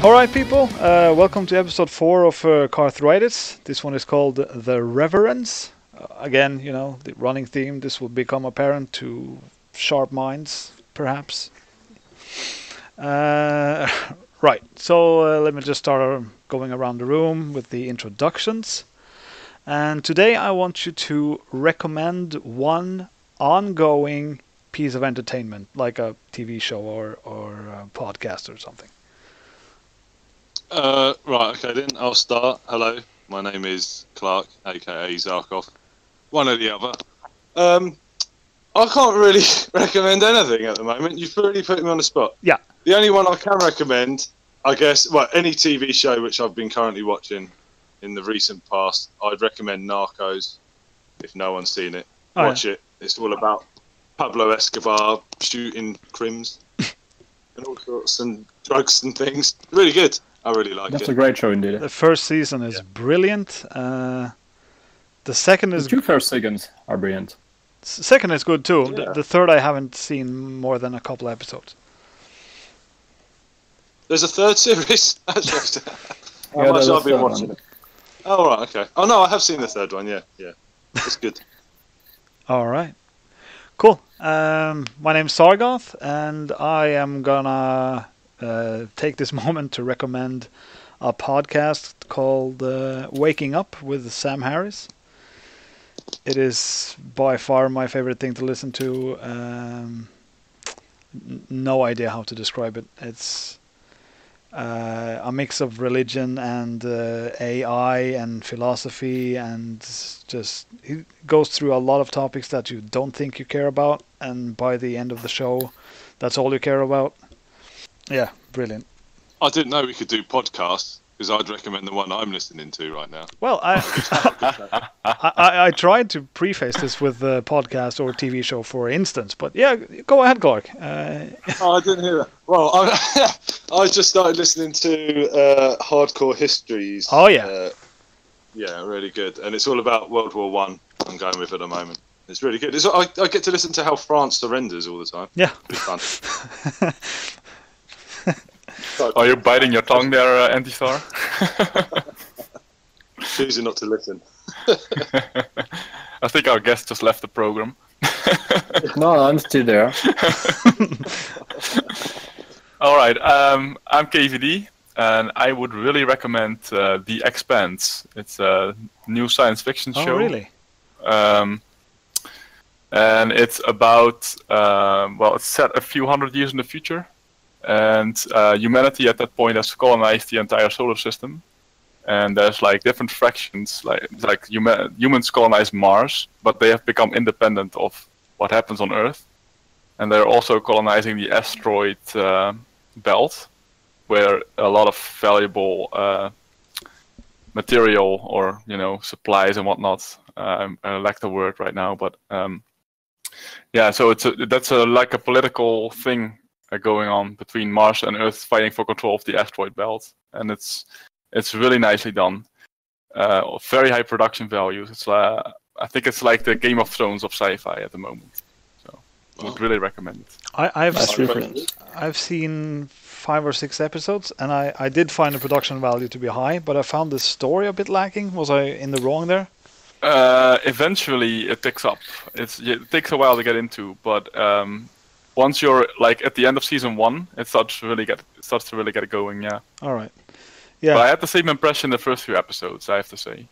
Alright people, welcome to episode 4 of Karthritis. This one is called The Reverence. Again, you know, the running theme. This will become apparent to sharp minds, perhaps. Right, so let me just start going around the room with the introductions. And today I want you to recommend one ongoing piece of entertainment, like a TV show or a podcast or something. Right, okay then, I'll start. Hello, my name is Clark, aka Zarkov. One or the other. I can't really recommend anything at the moment. You've really put me on the spot. Yeah. The only one I can recommend, I guess, well, any TV show which I've been currently watching in the recent past, I'd recommend Narcos, if no one's seen it. Watch it. It's all about Pablo Escobar shooting crims and all sorts and drugs and things. Really good. I really like it. That's a great show indeed. The first season is brilliant. The second is... The two first seasons are brilliant. Second is good too. Yeah. The third I haven't seen more than a couple episodes. There's a third series? How much I've been watching it. Oh, right, okay. Oh, no, I have seen the third one, yeah. It's good. Alright. Cool. My name's Sargoth, and I am gonna take this moment to recommend a podcast called Waking Up with Sam Harris. It is by far my favorite thing to listen to. No idea how to describe it. It's a mix of religion and AI and philosophy, and just it goes through a lot of topics that you don't think you care about, and by the end of the show, that's all you care about. Yeah, brilliant. I didn't know we could do podcasts, because I'd recommend the one I'm listening to right now. Well, I tried to preface this with the podcast or TV show, for instance, but yeah, go ahead, Clark. Oh, I didn't hear that. Well, I just started listening to Hardcore Histories. Oh, yeah. Yeah, really good. And it's all about World War One. I'm going with at the moment. It's really good. I get to listen to how France surrenders all the time. Yeah. It's fun. Are you biting your tongue there, Antistar? Choosing not to listen. I think our guest just left the program. No, I'm still there. All right, I'm KVD, and I would really recommend The Expanse. It's a new science fiction show. Oh, really? And it's about, well, it's set a few hundred years in the future. And humanity at that point has colonized the entire solar system, and there's like different fractions, like humans colonize Mars, but they have become independent of what happens on Earth, and they're also colonizing the asteroid belt, where a lot of valuable material or supplies and whatnot. I lack the word right now, but yeah, so that's like a political thing going on between Mars and Earth, fighting for control of the asteroid belt, and it's really nicely done. Very high production values. It's I think it's like the Game of Thrones of sci-fi at the moment. So I would really recommend it. I've seen 5 or 6 episodes, and I did find the production value to be high, but I found the story a bit lacking. Was I in the wrong there? Eventually, it picks up. It takes a while to get into, but once you're like at the end of season 1, it starts to really get going. Yeah. All right. Yeah. But I had the same impression the first few episodes, I have to say.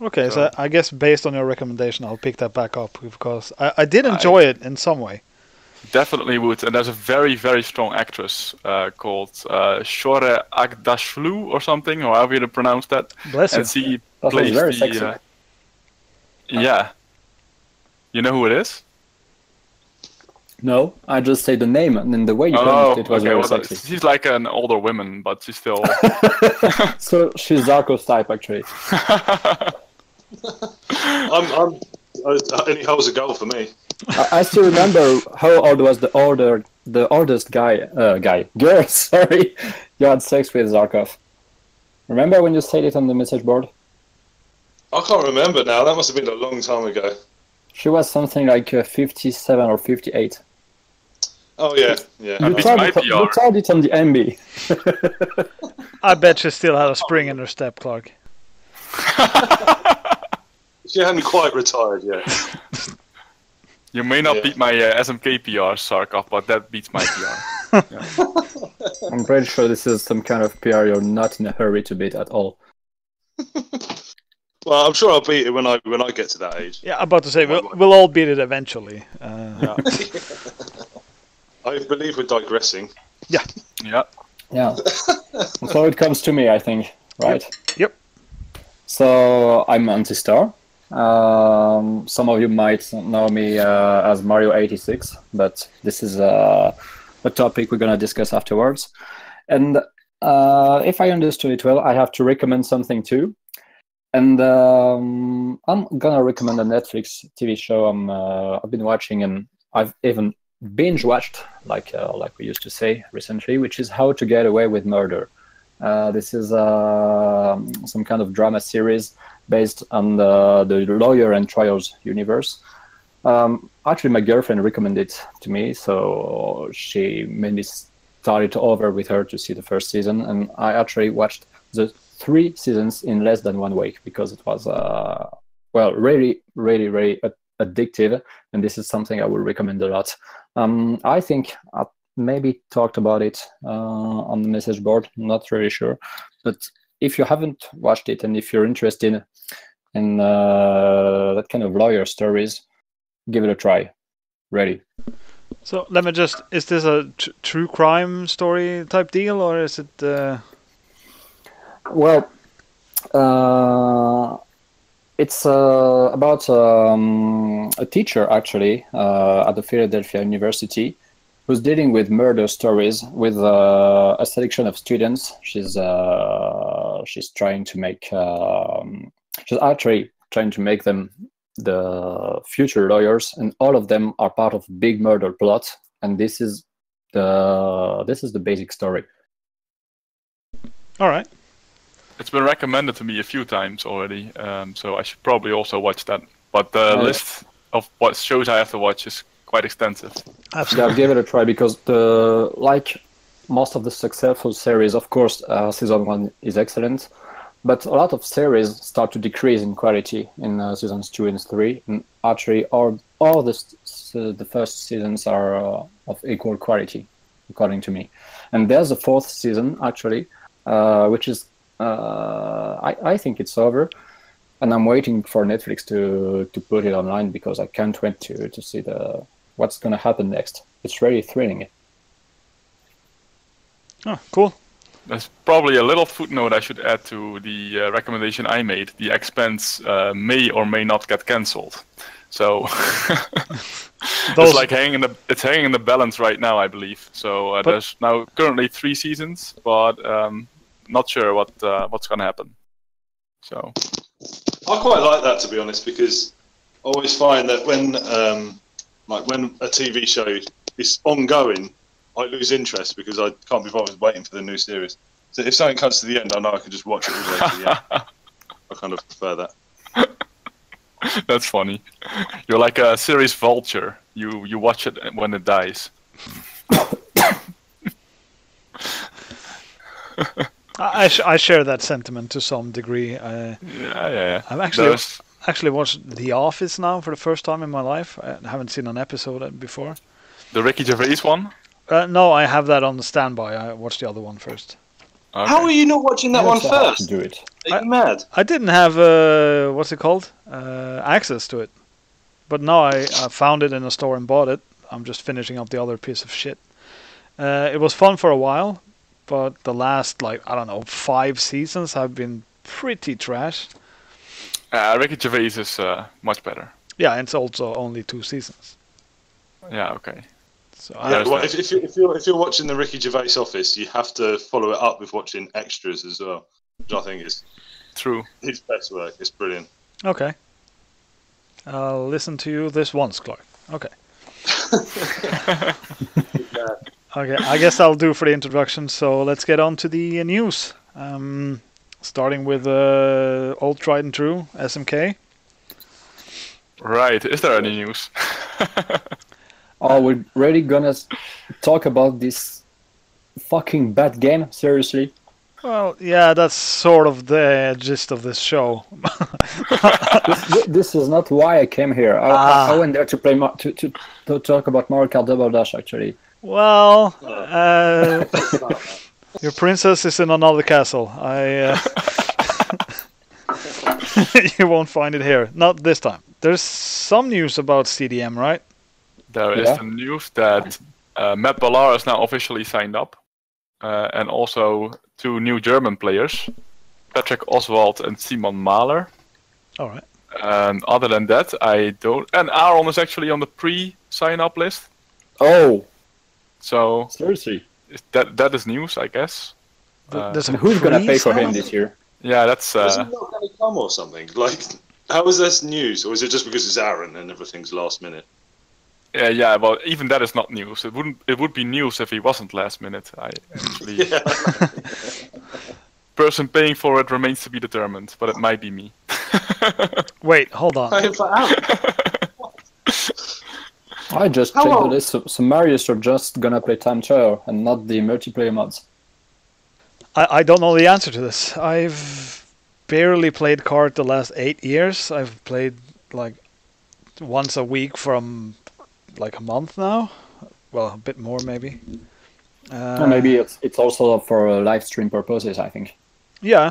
Okay, so I guess based on your recommendation, I'll pick that back up, because I did enjoy it in some way. Definitely would, and there's a very, very strong actress called Shore Agdashlu or something, or however you pronounce that. Bless you. And she That plays very the. sexy. Yeah. You know who it is? No, I just say the name, and then the way you pronounced it was very sexy. She's like an older woman, but she's still. So she's Zarko's type, actually. Any hole's a goal for me. I still remember how old was the oldest girl, sorry, you had sex with Zarkov. Remember when you said it on the message board? I can't remember now. That must have been a long time ago. She was something like 57 or 58. Oh yeah, yeah. You tried it on the MB. I bet she still had a spring in her step, Clark. She hadn't quite retired yet. You may not beat my SMK PR, Sarkov, but that beats my PR. I'm pretty sure this is some kind of PR you're not in a hurry to beat at all. Well, I'm sure I'll beat it when I get to that age. Yeah, I'm about to say, we'll all beat it eventually. I believe we're digressing. Yeah. So it comes to me, I think, right? Yep. So I'm Antistar. Some of you might know me as Mario 86, but this is a topic we're going to discuss afterwards. And if I understood it well, I have to recommend something too. And I'm going to recommend a Netflix TV show I've been watching, and I've even binge watched, like we used to say recently, which is How to Get Away with Murder. This is some kind of drama series based on the lawyer and trials universe. Actually, my girlfriend recommended it to me, so she made me start it over with her to see the first season, and I actually watched the 3 seasons in less than 1 week because it was really addictive, and this is something I would recommend a lot. I think I maybe talked about it on the message board, not really sure, but if you haven't watched it and if you're interested in that kind of lawyer stories, give it a try. Ready. So let me just, is this a true crime story type deal, or is it... Well, it's about a teacher, actually, at the Philadelphia University, who's dealing with murder stories with a selection of students. She's trying to make... she's actually trying to make them the future lawyers, and all of them are part of big murder plot, and this is the basic story. All right. It's been recommended to me a few times already, so I should probably also watch that. But the list of what shows I have to watch is quite extensive. Absolutely. Yeah, give it a try, because like most of the successful series, of course, season 1 is excellent, but a lot of series start to decrease in quality in seasons 2 and 3. And actually, all the first seasons are of equal quality, according to me. And there's a 4th season, actually, which is I think it's over, and I'm waiting for Netflix to put it online, because I can't wait to see what's going to happen next. It's really thrilling. Oh, cool. There's probably a little footnote I should add to the recommendation I made. The expense may or may not get cancelled. So it's like hanging in the balance right now, I believe. So there's now currently 3 seasons, but not sure what's going to happen. So I quite like that, to be honest, because I always find that when a TV show is ongoing, I lose interest because I can't be bothered waiting for the new series. So if something comes to the end, I know I can just watch it all the way to the end. I kind of prefer that. That's funny. You're like a series vulture. You watch it when it dies. I share that sentiment to some degree. Yeah. I've actually watched The Office now for the first time in my life. I haven't seen an episode before. The Ricky Gervais one? No, I have that on the standby. I watched the other one first. Okay. How are you not watching that one first? Do it. Are you mad? I didn't have what's it called? Access to it. But now I found it in a store and bought it. I'm just finishing up the other piece of shit. It was fun for a while, but the last 5 seasons have been pretty trash. Ricky Gervais is much better. Yeah, and it's also only 2 seasons. Yeah, okay. So if you're watching the Ricky Gervais Office, you have to follow it up with watching Extras as well, which I think is true. His best work. It's brilliant. Okay. I'll listen to you this once, Clark. Okay. Okay, I guess I'll do for the introduction. So let's get on to the news. Starting with old tried and true SMK. Right. Is there any news? We're really gonna talk about this fucking bad game? Seriously? Well, yeah, that's sort of the gist of this show. This is not why I came here. I went there to play to talk about Mario Kart Double Dash, actually. Well, your princess is in another castle. You won't find it here. Not this time. There's some news about CDM, right? There is the news that Matt Ballar is now officially signed up. And also 2 new German players, Patrick Oswald and Simon Mahler. All right. And other than that, I don't. And Aaron is actually on the pre-sign-up list. Oh, so seriously? That is news, I guess. Who's gonna pay for him this year? Yeah, that's. Is he not going to come or something? Like, how is this news, or is it just because it's Aaron and everything's last minute? Yeah. Well, even that is not news. It would be news if he wasn't last minute. I actually. Person paying for it remains to be determined, but it might be me. Wait, hold on. I just checked the list. So Marius are just gonna play time trial and not the multiplayer mods. I don't know the answer to this. I've barely played kart the last 8 years. I've played like once a week from like a month now. Well, a bit more maybe. Maybe it's also for live stream purposes, I think. Yeah,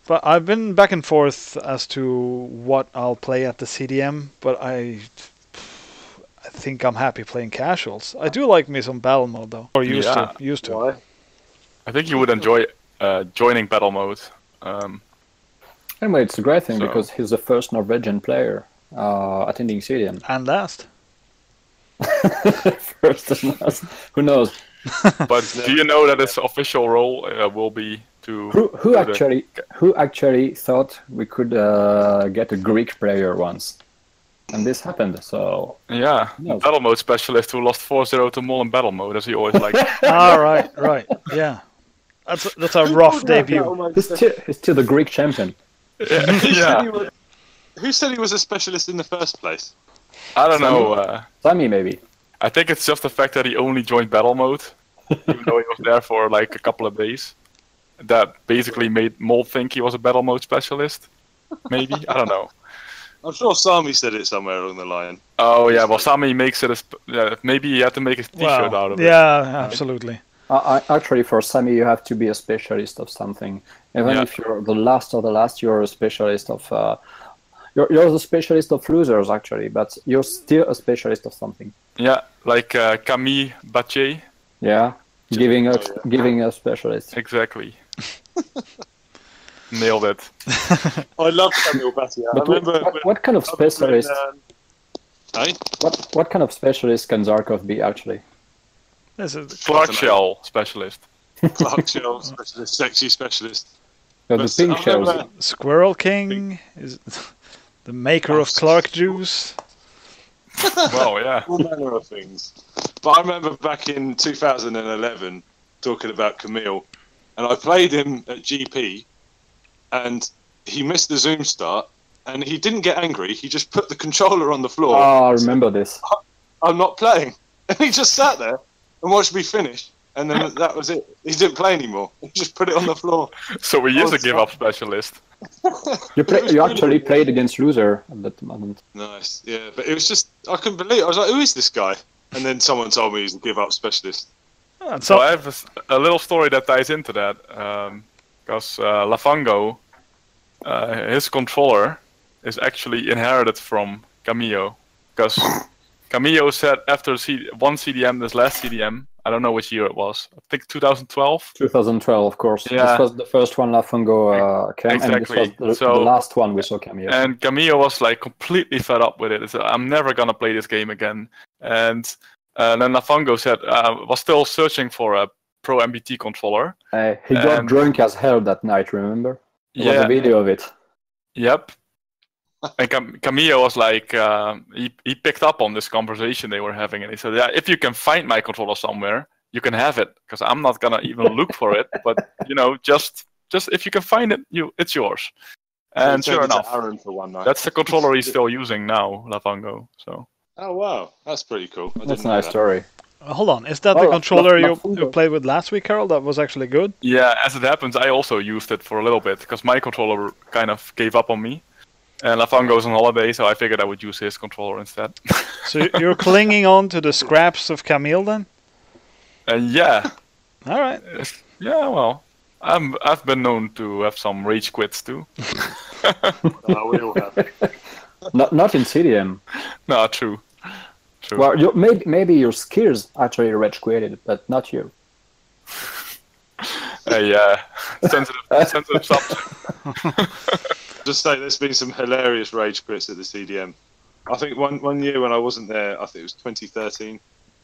but I've been back and forth as to what I'll play at the CDM, but I think I'm happy playing casuals. I do like me some battle mode though, or used to. Why? I think you would enjoy joining battle mode. Anyway, it's a great thing because he's the first Norwegian player attending CDM. And last. First and last. Who knows? But do you know that his official role will be to... Who actually thought we could get a Greek player once? And this happened, so... Yeah, battle mode specialist who lost 4-0 to Mol in battle mode, as he always likes. right, yeah. That's a rough debut. He's still the Greek champion. Yeah. Who said he was a specialist in the first place? I don't know. Sammy, maybe. I think it's just the fact that he only joined battle mode, even though he was there for like a couple of days. That basically made Mol think he was a battle mode specialist. Maybe? I don't know. I'm sure Sami said it somewhere along the line. Oh yeah, well Sami makes it maybe he had to make a t-shirt out of it. Yeah, absolutely. Actually, for Sami, you have to be a specialist of something. Even if you're the last, you're a specialist of... You're the specialist of losers, actually, but you're still a specialist of something. Yeah, like Camille Battier. Yeah, giving a specialist. Exactly. Nailed it. I love Camille Battier. But what kind of specialist? What kind of specialist can Zarkov be, actually? Clark Shell specialist. Clark Shell specialist, sexy specialist. No, the pink shells. Squirrel King is the maker of Clark juice. Well, yeah. All manner of things. But I remember back in 2011 talking about Camille, and I played him at GP, and he missed the zoom start, and he didn't get angry. He just put the controller on the floor. Oh, I remember this. I'm not playing. And he just sat there and watched me finish. And then that was it. He didn't play anymore. He just put it on the floor. So he is a give-up specialist. You actually played against loser at that moment. Nice, yeah. But it was just, I couldn't believe it. I was like, who is this guy? And then someone told me he's a give-up specialist. So I have a little story that ties into that. Because Lafango, his controller, is actually inherited from Camillo. Because Camillo said after one CDM, this last CDM, I don't know which year it was. I think 2012. 2012, of course. Yeah. This was the first one Lafango came, exactly. And this was the last one we saw Camillo. And Camillo was like completely fed up with it. He said, I'm never gonna play this game again. And then Lafango said, was still searching for a Pro MBT controller. He got drunk as hell that night, remember? There was a video of it. Yep. And Camillo was like, he picked up on this conversation they were having, and he said, "Yeah, if you can find my controller somewhere, you can have it, because I'm not gonna even look for it. But you know, just if you can find it, it's yours." And sure enough, Aaron for one night. that's the controller he's still using now, Lafango. So. Oh wow, that's pretty cool. That's a nice story. Hold on, is that the Well, controller you Fundo. played with last week, Carl? That was actually good? Yeah, as it happens, I also used it for a little bit, because my controller kind of gave up on me. And Lafang goes on holiday, so I figured I would use his controller instead. So you're clinging on to the scraps of Camille then? Yeah. Alright. Yeah, well, I've been known to have some rage quits too. We all have. Not in CDM. No, true. Well, maybe your skills actually rage quitted, but not you. Yeah, sensitive subject. Just say there's been some hilarious rage quits at the CDM. I think one year when I wasn't there, I think it was 2013,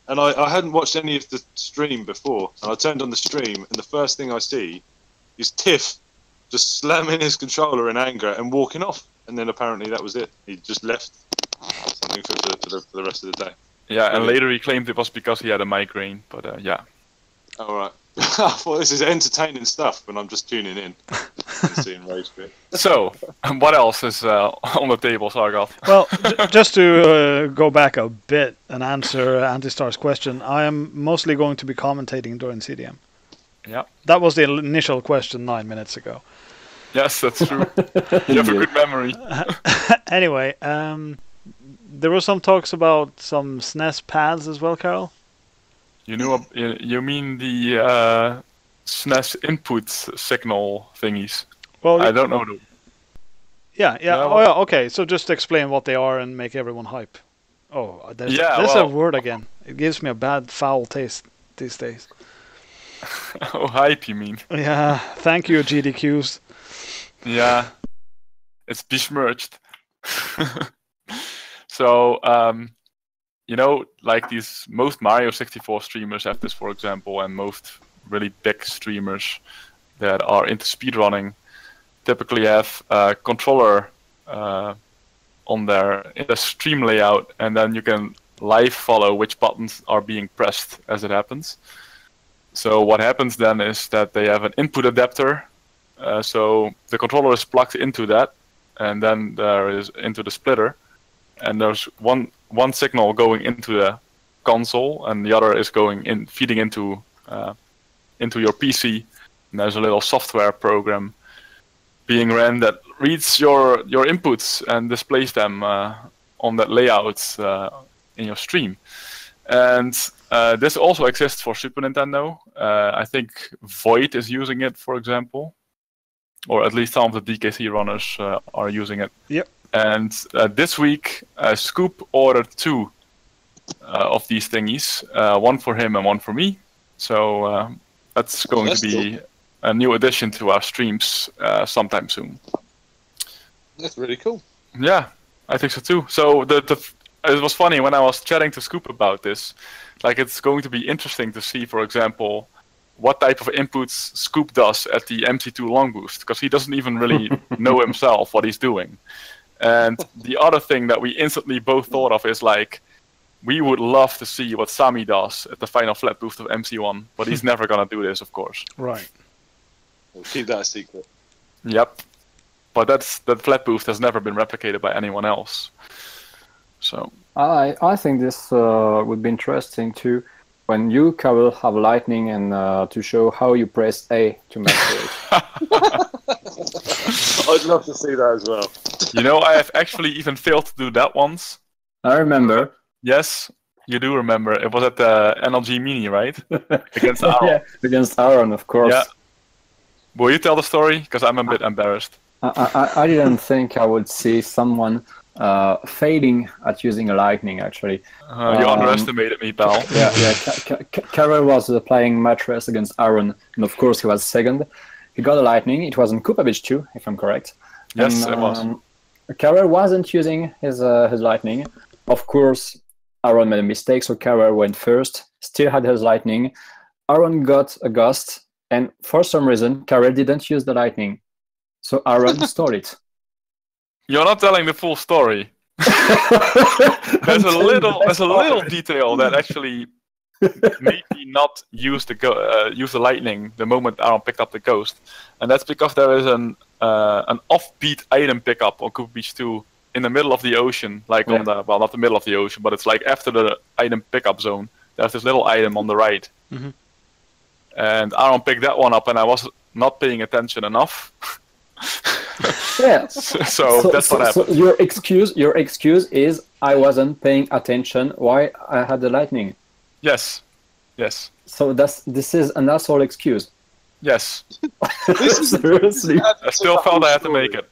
and I hadn't watched any of the stream before, and I turned on the stream, and the first thing I see is Tiff just slamming his controller in anger and walking off, and then apparently that was it. He just left something for the rest of the day. Yeah, and later he claimed it was because he had a migraine, but yeah. All right. I thought this is entertaining stuff when I'm just tuning in and seeing rage quit. So, what else is on the table, Sargoth? Well, just to go back a bit and answer Antistar's question, I am mostly going to be commentating during CDM. Yeah. That was the initial question 9 minutes ago. Yes, that's true. You have a good memory. Anyway, there were some talks about some SNES pads as well, Carol? You mean the SNES input signal thingies? Well, I don't know. Yeah. Yeah, Oh, yeah. Okay. So just explain what they are and make everyone hype. Oh, there's a word again. It gives me a bad, foul taste these days. Oh, hype, you mean? Yeah. Thank you, GDQs. Yeah. It's besmirched. So, like most Mario 64 streamers have this, for example, and most really big streamers that are into speedrunning typically have a controller on in the stream layout, and then you can live follow which buttons are being pressed as it happens. So what happens then is that they have an input adapter, so the controller is plugged into that, and then there is into the splitter, and there's one signal going into the console, and the other is feeding into your PC. And there's a little software program being ran that reads your inputs and displays them on that layout in your stream. And this also exists for Super Nintendo. I think Void is using it, for example, or at least some of the DKC runners are using it. Yep. And this week, Scoop ordered 2 of these thingies, one for him and one for me. So that's going to be a new addition to our streams sometime soon. That's really cool. Yeah, I think so too. So it was funny when I was chatting to Scoop about this. Like, it's going to be interesting to see, for example, what type of inputs Scoop does at the MC2 long boost, because he doesn't even really know himself what he's doing. And the other thing that we instantly both thought of is, like, we would love to see what Sami does at the final flat boost of MC1, but he's never gonna do this, of course. Right. We'll keep that a secret. Yep. But that flat boost has never been replicated by anyone else. So I think this would be interesting too, when you, Carol, have lightning and to show how you press A to master it. I'd love to see that as well. I have actually even failed to do that once. I remember. Yes, you do remember. It was at the NLG Mini, right? Against Aaron. Yeah, against Aaron, of course. Yeah. Will you tell the story? Because I'm a bit embarrassed. I didn't think I would see someone failing at using a lightning, actually. You underestimated me, pal. Yeah. Carol was playing mattress against Aaron, and of course he was second. He got a lightning. It was in Kupavich too, if I'm correct. Yes, and, it was. Carol wasn't using his lightning. Of course, Aaron made a mistake, so Carol went first. Still had his lightning. Aaron got a gust, and for some reason, Carol didn't use the lightning. So Aaron stole it. You're not telling the full story. There's a little detail that actually made me not use the lightning the moment Aaron picked up the ghost, and that's because there is an offbeat item pickup on Cooper Beach 2 in the middle of the ocean, like on not the middle of the ocean, but it's like after the item pickup zone, there's this little item on the right. Mm-hmm. And Aaron picked that one up, and I was not paying attention enough. Yeah. so that's what happened. So your excuse is I wasn't paying attention. Why I had the lightning? Yes. So this is an asshole excuse. Yes. Seriously. I still felt I had to make it.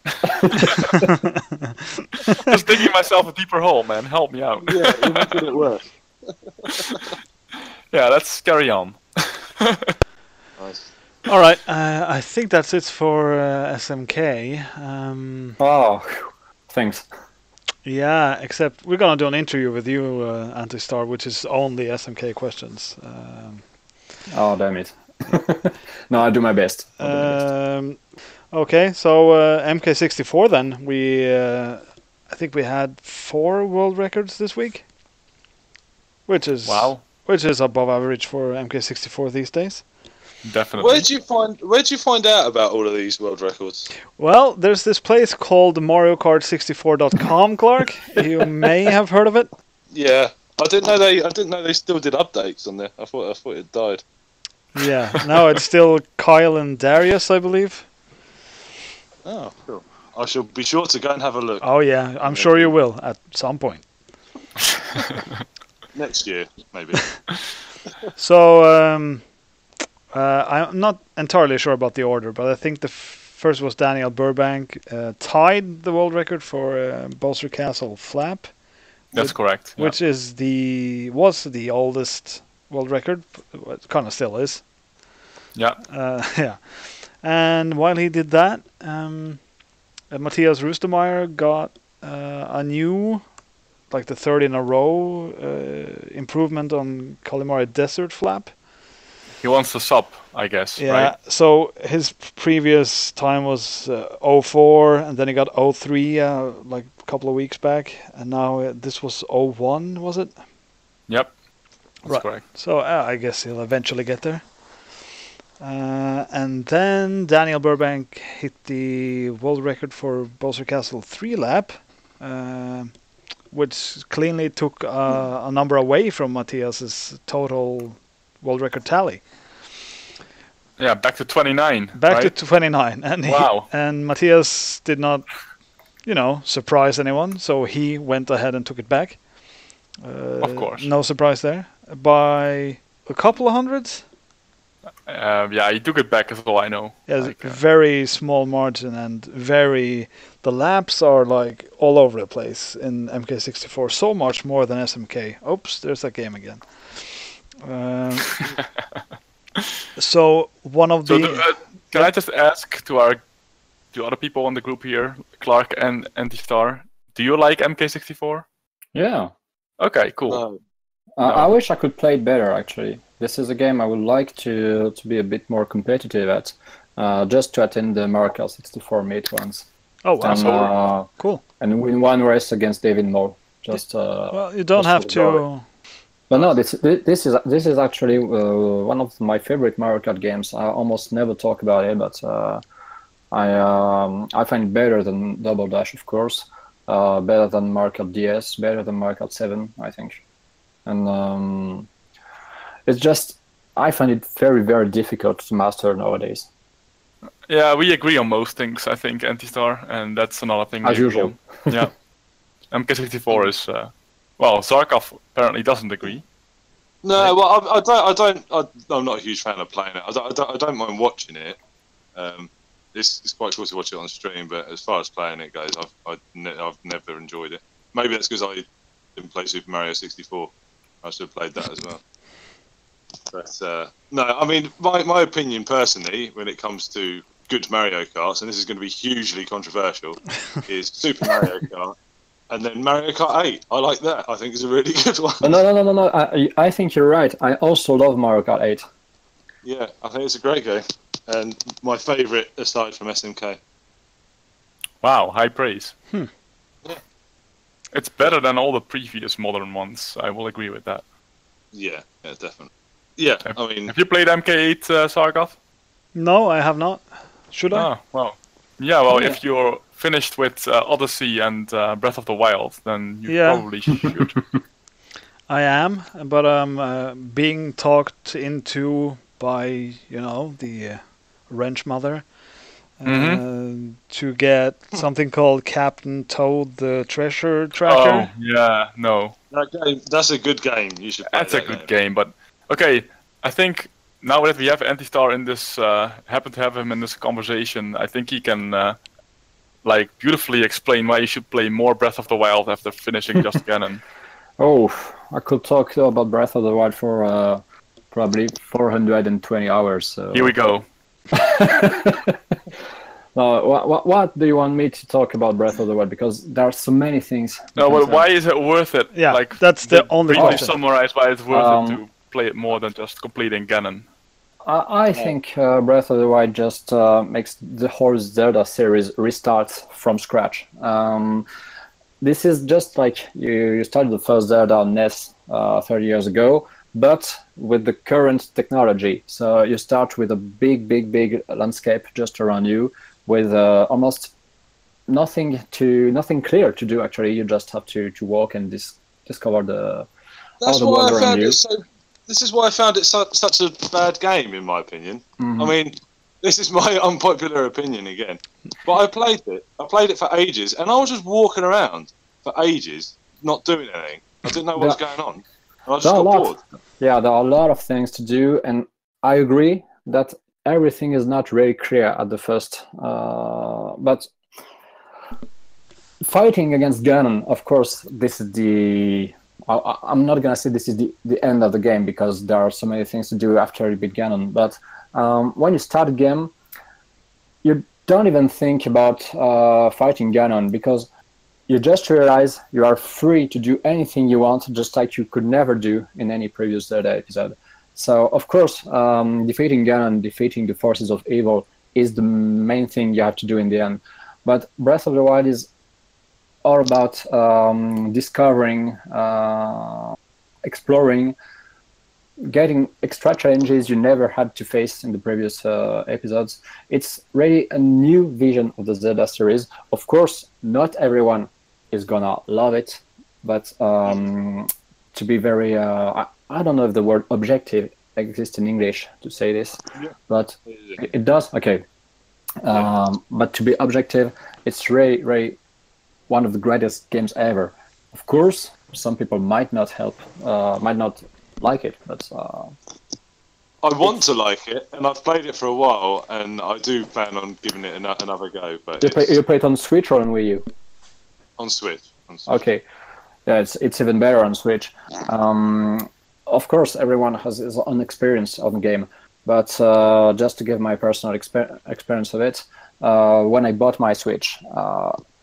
Just digging myself a deeper hole, man. Help me out. Yeah, you're making it worse. Yeah, let's carry on. Nice. All right, I think that's it for SMK. Oh, thanks. Yeah, except we're gonna do an interview with you, Antistar, which is only SMK questions. Oh, damn it. No, I'll do my best. Okay, so MK64 then. I think we had 4 world records this week, which is above average for MK64 these days. Definitely. Where'd you find out about all of these world records? Well, there's this place called MarioKart64.com, Clark. You may have heard of it. Yeah, I didn't know they still did updates on there. I thought it died. Yeah, no, it's still Kyle and Darius, I believe. Oh, cool. I shall be sure to go and have a look. Oh yeah, I'm sure you will at some point. Next year, maybe. So, I'm not entirely sure about the order, but I think the first was Daniel Burbank, tied the world record for Bolster Castle Flap. That's correct. Yeah. Which was the oldest world record. It kind of still is. Yeah. Yeah. And while he did that, Matthias Rustemeyer got a new, like the third in a row, improvement on Kalimari Desert Flap. He wants to sub, I guess. Yeah, right? So his previous time was 04, and then he got 03 like a couple of weeks back, and now this was 01, was it? Yep, that's right. Correct. So I guess he'll eventually get there. And then Daniel Burbank hit the world record for Bolster Castle 3 lap, which cleanly took a number away from Matthias's total world record tally. Yeah, back to 29. Back right? to 29. And wow. And Matthias did not, surprise anyone, so he went ahead and took it back. Of course. No surprise there. By a couple of hundreds? Yeah, he took it back as all I know. Yeah, very small margin, and the laps are like all over the place in MK64, so much more than SMK. Oops, there's that game again. So one of can I just ask to other people in the group here, Clark and Antistar, do you like MK64? Yeah. Okay, cool. No. I wish I could play it better, actually. This is a game I would like to be a bit more competitive at, just to attend the Mario Kart 64 Mate ones. Oh, wow. And, cool. And win one race against David Moore. Well, you don't have to... But no, this is actually one of my favorite Mario Kart games. I almost never talk about it, but I find it better than Double Dash, of course, better than Mario Kart DS, better than Mario Kart 7, I think. And it's just, I find it very, very difficult to master nowadays. Yeah, we agree on most things, I think, Antistar, and that's another thing. As usual. Yeah. MK64 is... well, Zarkov apparently doesn't agree. No, well, I'm not a huge fan of playing it. I don't mind watching it. It's quite cool to watch it on stream, but as far as playing it goes, I've never enjoyed it. Maybe that's because I didn't play Super Mario 64. I should have played that as well. But no, I mean, my opinion personally, when it comes to good Mario Karts, and this is going to be hugely controversial, is Super Mario Kart. And then Mario Kart 8, I like that. I think it's a really good one. No. I think you're right. I also love Mario Kart 8. Yeah, I think it's a great game. And my favourite aside from SMK. Wow, high praise. Yeah. It's better than all the previous modern ones. I will agree with that. Yeah, definitely. Yeah, I mean... Have you played MK8, Sargoth? No, I have not. Should I? Ah, well. Yeah, well, if you're finished with Odyssey and Breath of the Wild, then you probably should. I am, but I'm being talked into by the wrench mother to get something called Captain Toad the Treasure Tracker. Oh yeah, no. That game, that's a good game. You should play That's a that good game, but okay. I think now that we have Antistar in this, happen to have him in this conversation, I think he can like beautifully explain why you should play more Breath of the Wild after finishing Just Ganon. Oh, I could talk about Breath of the Wild for probably 420 hours. So. Here we go. What do you want me to talk about Breath of the Wild? Because there are so many things. No, but why is it worth it? Yeah, like, that's the only briefly question. summarize why it's worth it to play it more than just completing Ganon. I think Breath of the Wild just makes the whole Zelda series restart from scratch. This is just like you started the first Zelda on NES 30 years ago, but with the current technology. So you start with a big landscape just around you, with almost nothing clear to do. Actually, you just have to walk and discover the world around you. This is why I found it such a bad game, in my opinion. Mm-hmm. I mean, this is my unpopular opinion again, but I played it for ages, and I was just walking around for ages, not doing anything. I didn't know what was going on, and I just got bored. Yeah, there are a lot of things to do, and I agree that everything is not really clear at the first. But fighting against Ganon, of course, this is the. I'm not gonna say this is the end of the game, because there are so many things to do after you beat Ganon. But when you start the game, you don't even think about fighting Ganon, because you just realize you are free to do anything you want, just like you could never do in any previous Zelda episode. So, of course, defeating Ganon, defeating the forces of evil is the main thing you have to do in the end. But Breath of the Wild is all about discovering, exploring, getting extra challenges you never had to face in the previous episodes. It's really a new vision of the Zelda series. Of course, not everyone is gonna love it, but to be very, I don't know if the word objective exists in English to say this, but it does. Okay, but to be objective, it's really one of the greatest games ever. Of course, some people might not like it, but I want to like it, and I've played it for a while, and I do plan on giving it another go. But you play it on Switch or on Wii U? On Switch. Okay, yeah, it's even better on Switch. Of course, everyone has his own experience on the game, but just to give my personal experience of it, when I bought my Switch,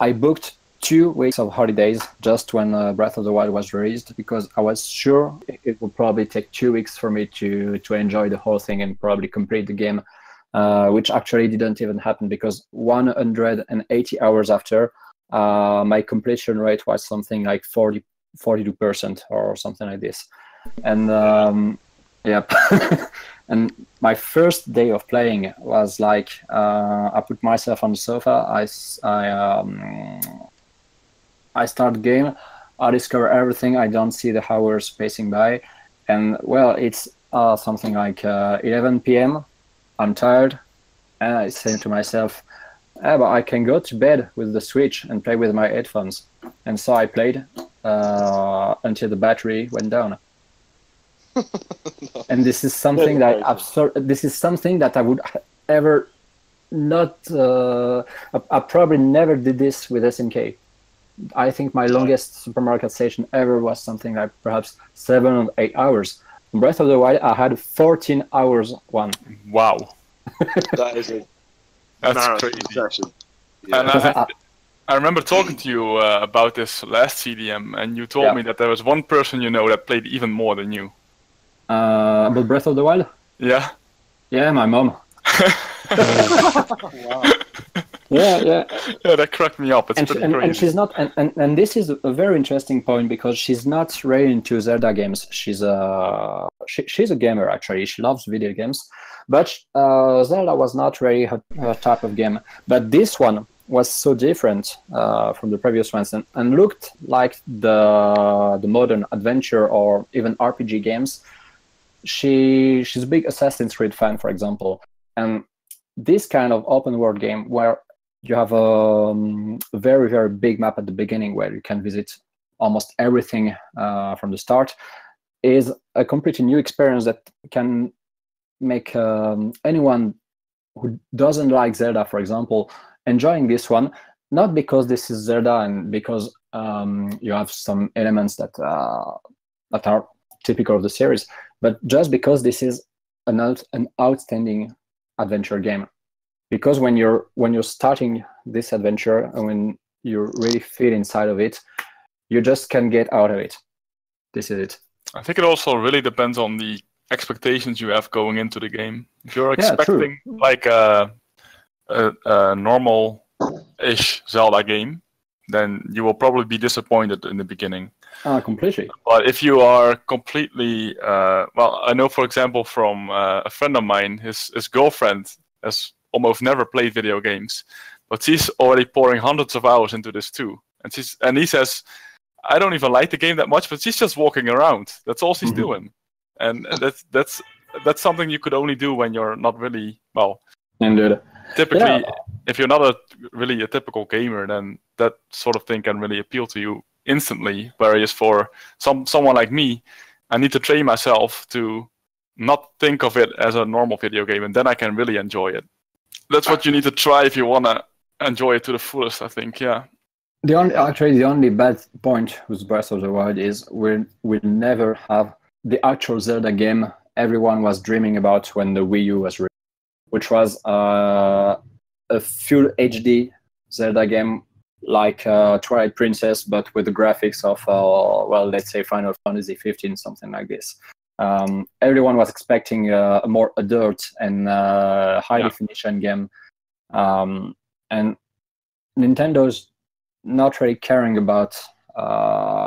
I booked 2 weeks of holidays just when Breath of the Wild was released, because I was sure it would probably take 2 weeks for me to enjoy the whole thing and probably complete the game, which actually didn't even happen, because 180 hours after, my completion rate was something like 42% or something like this. And yeah, and my first day of playing was like, I put myself on the sofa, I start the game, I discover everything, I don't see the hours passing by, and well, it's something like 11 p.m, I'm tired, and I say to myself, but I can go to bed with the Switch and play with my headphones. And so I played until the battery went down. And this is something that I would ever not, I probably never did this with SNK. I think my longest Super Mario Kart session ever was something like perhaps 7 or 8 hours. In Breath of the Wild, I had 14 hours one. Wow. That's crazy. Session. Yeah. And I remember talking to you about this last CDM, and you told me that there was one person you know that played even more than you. About Breath of the Wild? Yeah. Yeah, my mom. Wow. Yeah, that cracked me up. It's pretty crazy. And she's not, and this is a very interesting point, because she's not really into Zelda games. She's a gamer, actually. She loves video games, but Zelda was not really her type of game. But this one was so different from the previous ones, and looked like the modern adventure or even RPG games. She's a big Assassin's Creed fan, for example, and this kind of open world game where you have a very, very big map at the beginning where you can visit almost everything from the start is a completely new experience that can make anyone who doesn't like Zelda, for example, enjoying this one, not because this is Zelda and because you have some elements that are typical of the series, but just because this is an outstanding adventure game. Because when you're starting this adventure and when you really feel inside of it, you just can't get out of it. This is it. I think it also really depends on the expectations you have going into the game. If you're expecting like a normal-ish Zelda game, then you will probably be disappointed in the beginning. Completely. But if you are completely, well, I know, for example, from a friend of mine, his girlfriend has almost never played video games, but she's already pouring hundreds of hours into this too. And he says, I don't even like the game that much, but she's just walking around. That's all she's doing. And that's something you could only do when you're not really, well, indeed. Typically, if you're not really a typical gamer, then that sort of thing can really appeal to you instantly. Whereas for someone like me, I need to train myself to not think of it as a normal video game, and then I can really enjoy it. That's what you need to try if you want to enjoy it to the fullest, I think, yeah. The only bad point with Breath of the Wild is we'll never have the actual Zelda game everyone was dreaming about when the Wii U was released, which was a full HD Zelda game like Twilight Princess, but with the graphics of, well, let's say Final Fantasy 15, something like this. Everyone was expecting a more adult and high-definition game. And Nintendo's not really caring about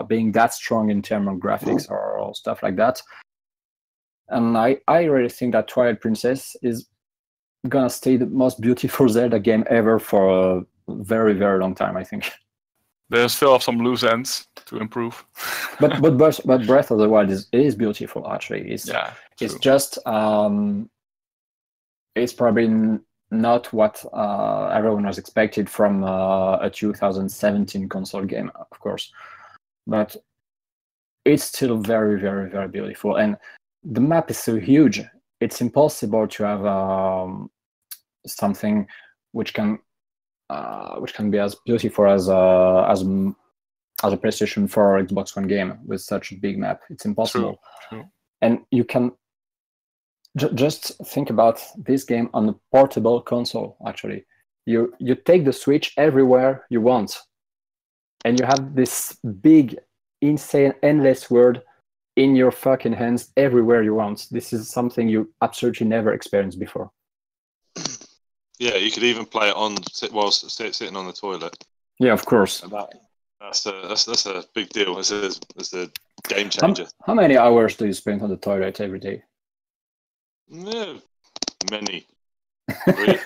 being that strong in terms of graphics or stuff like that. And I really think that Twilight Princess is gonna stay the most beautiful Zelda game ever for a very, very long time, I think. They still have some loose ends to improve. but Breath of the Wild is beautiful, actually. It's just it's probably not what everyone was expected from a 2017 console game, of course, but it's still very, very, very beautiful. And the map is so huge; it's impossible to have something which can be as beautiful as a PlayStation 4 or Xbox One game with such a big map. It's impossible. True. And you can just think about this game on a portable console, actually. You take the Switch everywhere you want, and you have this big, insane, endless world in your fucking hands everywhere you want. This is something you absolutely never experienced before. Yeah, you could even play it whilst sitting on the toilet. Yeah, of course. That's a big deal. It's a game changer. How many hours do you spend on the toilet every day? Yeah, many. Really?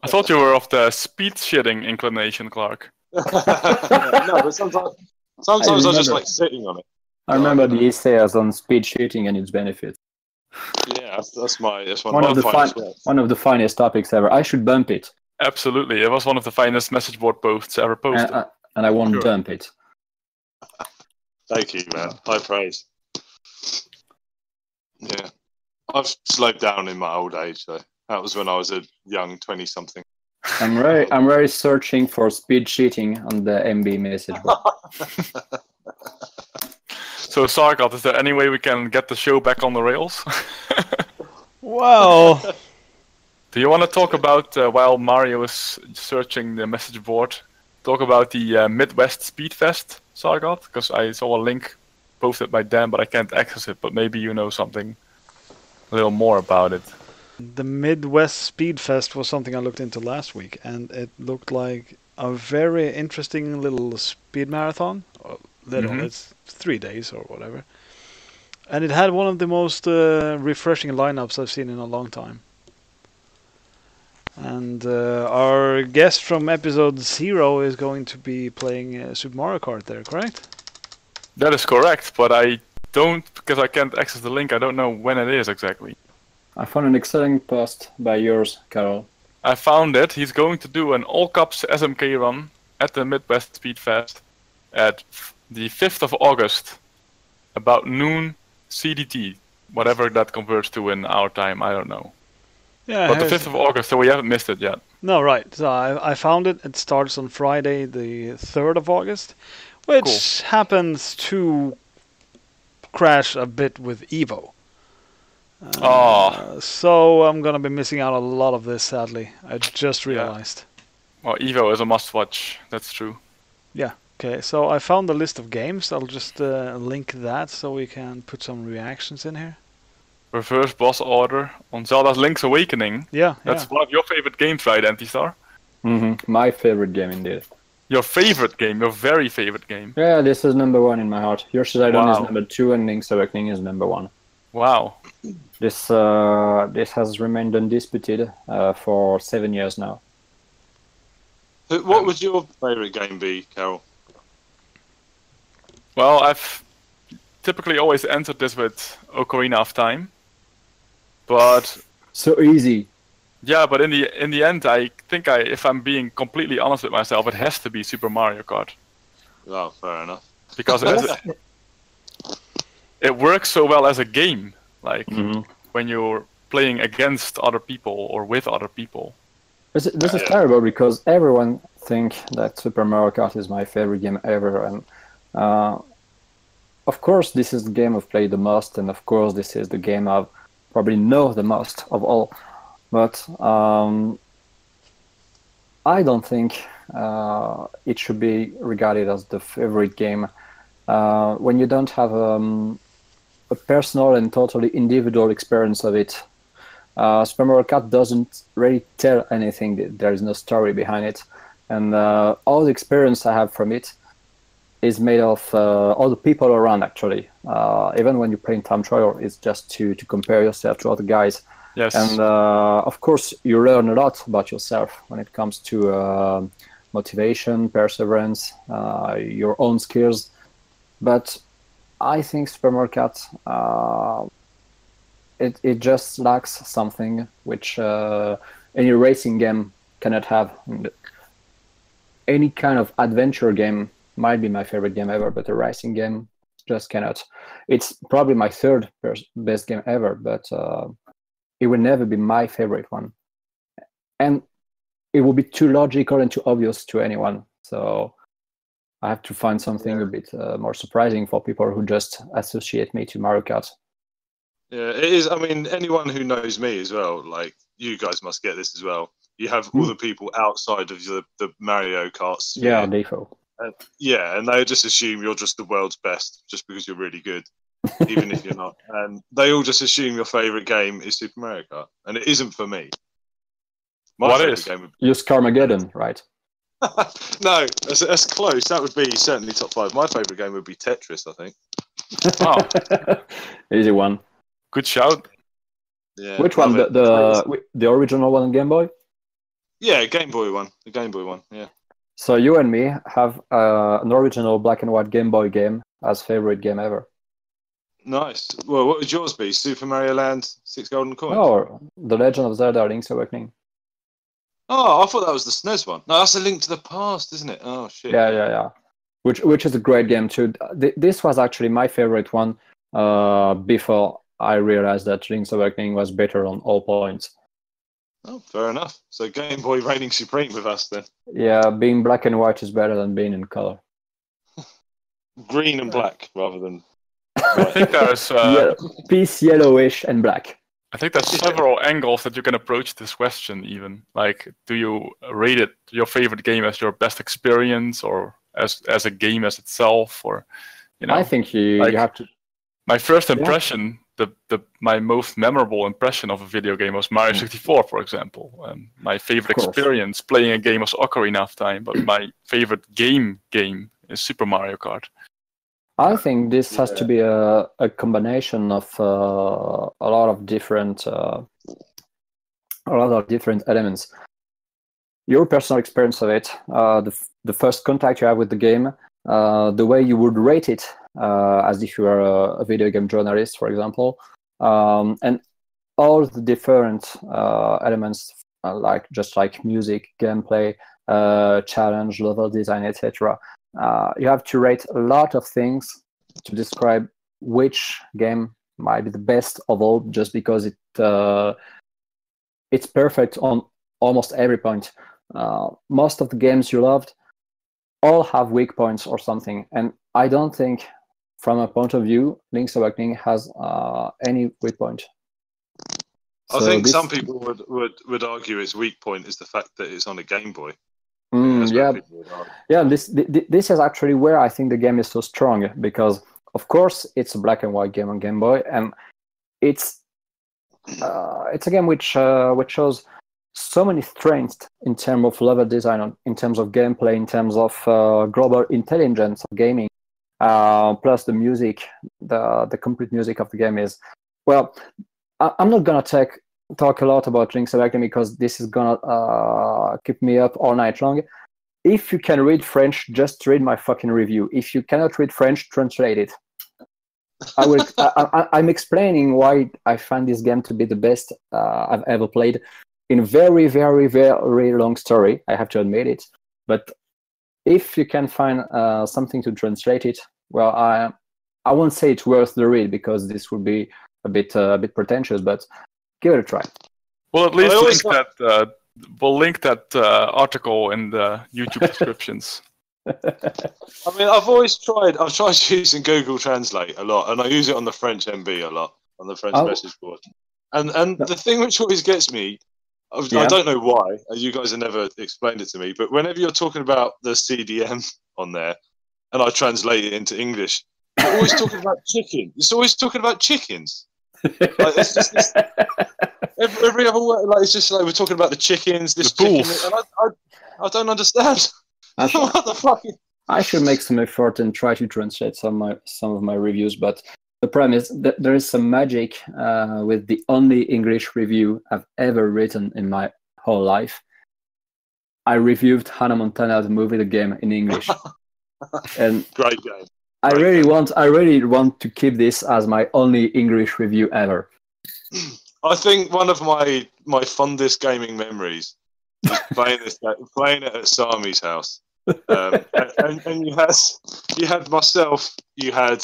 I thought you were of the speed shitting inclination, Clark. No, but sometimes I just like sitting on it. I remember the ESA on speed shooting and its benefits. Yeah, that's one of the finest topics ever. I should bump it. Absolutely, it was one of the finest message board posts ever posted. And I won't dump it. Thank you, man. High praise. Yeah, I've slowed down in my old age, though. That was when I was a young 20-something. I'm very searching for speed cheating on the MB message board. So, Sargat, is there any way we can get the show back on the rails? Well, do you want to talk about, while Mario is searching the message board, talk about the Midwest Speedfest, Sargat? Because I saw a link posted by Dan, but I can't access it. But maybe you know something a little more about it. The Midwest Speedfest was something I looked into last week, and it looked like a very interesting little speed marathon. It's 3 days or whatever. And it had one of the most refreshing lineups I've seen in a long time. And our guest from episode 0 is going to be playing Super Mario Kart there, correct? That is correct, but I don't, because I can't access the link, I don't know when it is exactly. I found an excellent post by yours, Carol. I found it. He's going to do an All Cups SMK run at the Midwest Speedfest at the 5th of August, about noon CDT, whatever that converts to in our time, I don't know. Yeah, But the 5th of August, so we haven't missed it yet. No, right. So I found it. It starts on Friday, the 3rd of August, which happens to crash a bit with Evo. So I'm gonna be missing out a lot of this, sadly. I just realized. Well, Evo is a must-watch. That's true. Yeah. Okay. So I found the list of games. I'll just link that so we can put some reactions in here. Reverse boss order on Zelda's Link's Awakening. Yeah. That's one of your favorite games, right, Antistar? Mm-hmm. My favorite game, indeed. Your favorite game, your very favorite game. Yeah, this is #1 in my heart. Yoshi's is #2 and Link's Awakening is #1. Wow. This has remained undisputed for 7 years now. What would your favourite game be, Carol? Well, I've typically always answered this with Ocarina of Time, but so easy. Yeah, but in the end, I think if I'm being completely honest with myself, it has to be Super Mario Kart. Oh, fair enough. Because it works so well as a game, like when you're playing against other people or with other people. This is terrible because everyone think that Super Mario Kart is my favorite game ever, and of course this is the game I've played the most, and of course this is the game I've probably know the most of all. But I don't think it should be regarded as the favorite game when you don't have a personal and totally individual experience of it. Super Mario Kart doesn't really tell anything. There is no story behind it, and all the experience I have from it is made of all the people around. Actually, even when you play in time trial, it's just to compare yourself to other guys. Yes. And of course, you learn a lot about yourself when it comes to motivation, perseverance, your own skills. But I think Super Mario Kart, it just lacks something which any racing game cannot have. Any kind of adventure game might be my favorite game ever, but a racing game just cannot. It's probably my third best game ever, but it will never be my favorite one. And it will be too logical and too obvious to anyone. So I have to find something a bit more surprising for people who just associate me to Mario Kart. Yeah, it is. I mean, anyone who knows me as well, like, you guys must get this as well. You have all the people outside of the Mario Kart sphere. Yeah, default. Yeah, and they just assume you're just the world's best just because you're really good, even if you're not. And they all just assume your favourite game is Super Mario Kart, and it isn't for me. What is? Game would Use Carmageddon, right? No, that's close. That would be certainly top 5. My favourite game would be Tetris, I think. Oh. Easy one. Good shout. Yeah. Which one? The original one on Game Boy? Yeah, Game Boy one. The Game Boy one, yeah. So you and me have an original black and white Game Boy game as favorite game ever. Nice. Well, what would yours be? Super Mario Land, 6 Golden Coins? Oh, The Legend of Zelda Link's Awakening. Oh, I thought that was the SNES one. No, that's A Link to the Past, isn't it? Oh, shit. Yeah. Which is a great game too. This was actually my favorite one before I realized that Link's Awakening was better on all points. Oh, fair enough. So Game Boy reigning supreme with us then. Yeah, being black and white is better than being in color. Green and black rather than... I think there's piece yellowish and black. I think there's several angles that you can approach this question even. Like, do you rate it your favorite game as your best experience or as a game as itself, or I think you have to. My first impression, my most memorable impression of a video game was Mario 64, for example. My favorite experience playing a game was Ocarina of Time, but my favorite game is Super Mario Kart. I think this has to be a combination of a lot of different elements. your personal experience of it, the first contact you have with the game, the way you would rate it as if you were a video game journalist, for example, and all the different elements, like music, gameplay, challenge, level design, etc. You have to rate a lot of things to describe which game might be the best of all, just because it's perfect on almost every point. Most of the games you loved all have weak points or something, and I don't think, from a point of view, Link's Awakening has any weak point. I think some people would argue its weak point is the fact that it's on a Game Boy. This is actually where I think the game is so strong, because of course it's a black and white game on Game Boy, and it's a game which shows so many strengths in terms of level design, in terms of gameplay, in terms of global intelligence of gaming, plus the music, the complete music of the game is, well, I'm not gonna talk a lot about Link's Awakening because this is gonna keep me up all night long. If you can read French, just read my fucking review. If you cannot read French, translate it. I'm explaining why I find this game to be the best I've ever played, in a very, very, very long story, I have to admit it. But if you can find something to translate it, well, I won't say it's worth the read, because this would be a bit pretentious, but give it a try. Well, at least we'll link that article in the YouTube descriptions. I mean, I've tried using Google Translate a lot, and I use it on the French MB a lot, on the French message board. And the thing which always gets me, I don't know why, you guys have never explained it to me, but whenever you're talking about the CDM on there, and I translate it into English, you're always talking about chicken. It's always talking about chickens. Like, it's just every other word, like, it's just like we're talking about the chickens, this chicken, and I don't understand. What the fuck? I should make some effort and try to translate some of my reviews, but the problem is that there is some magic with the only English review I've ever written in my whole life. I reviewed Hannah Montana the movie, the game, in English, and great game. I really want to keep this as my only English review ever. I think one of my fondest gaming memories is playing it at Sami's house. And you had myself, you had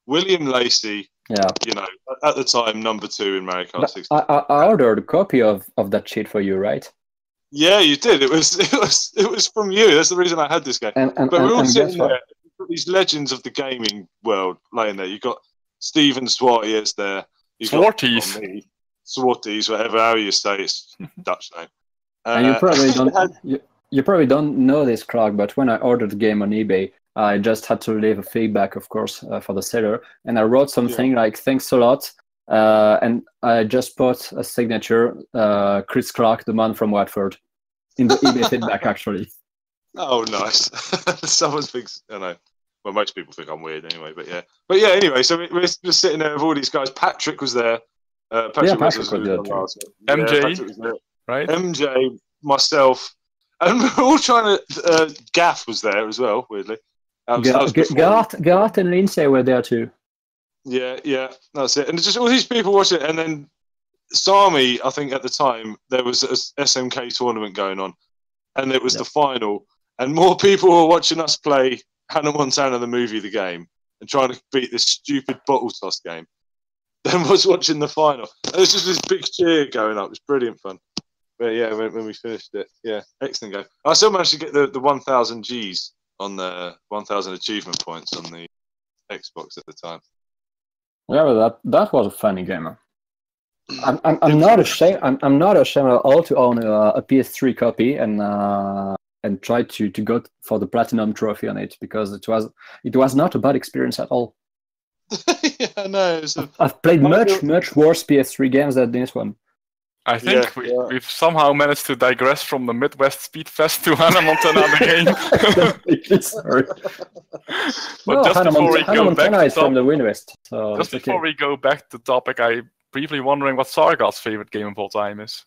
William Lacey, you know, at the time #2 in Mario Kart 64. I ordered a copy of that shit for you, right? Yeah, you did. It was from you. That's the reason I had this game. But we're all sitting there. These legends of the gaming world laying there. You've got Stephen Swarties there. Swarties, whatever how you say it's Dutch name. And you probably don't know this, Clark, but when I ordered the game on eBay, I just had to leave a feedback, of course, for the seller, and I wrote something like "Thanks a lot," and I just put a signature, Chris Clark, the man from Watford, in the eBay feedback, actually. Oh, nice. Someone thinks, I know. Well, most people think I'm weird anyway, but yeah. Anyway, so we're just sitting there with all these guys. Patrick was there. Patrick was there last. MJ, Patrick was there. Right? MJ, myself, and we're all trying to. Gaff was there as well. Weirdly, Garth and Lindsay were there too. Yeah, that's it. And just all these people watching it, and then Sami, I think at the time there was a SMK tournament going on, and it was the final, and more people were watching us play Hannah Montana the movie, the game, and trying to beat this stupid bottle toss game than was watching the final. And there's just this big cheer going up. It was brilliant fun. But yeah, when we finished it, yeah, excellent game. I still managed to get the 1,000 Gs on the 1,000 achievement points on the Xbox at the time. Yeah, but that was a funny game. I'm not ashamed. I'm not ashamed at all to own a PS3 copy and try to go for the platinum trophy on it, because it was not a bad experience at all. Yeah, no. I've played much worse PS3 games than this one. I think we've somehow managed to digress from the Midwest Speedfest to Hannah Montana the game. Sorry. But just before we go back is from the Midwest. So just before we go back to the topic, I'm briefly wondering what Sargat's favorite game of all time is.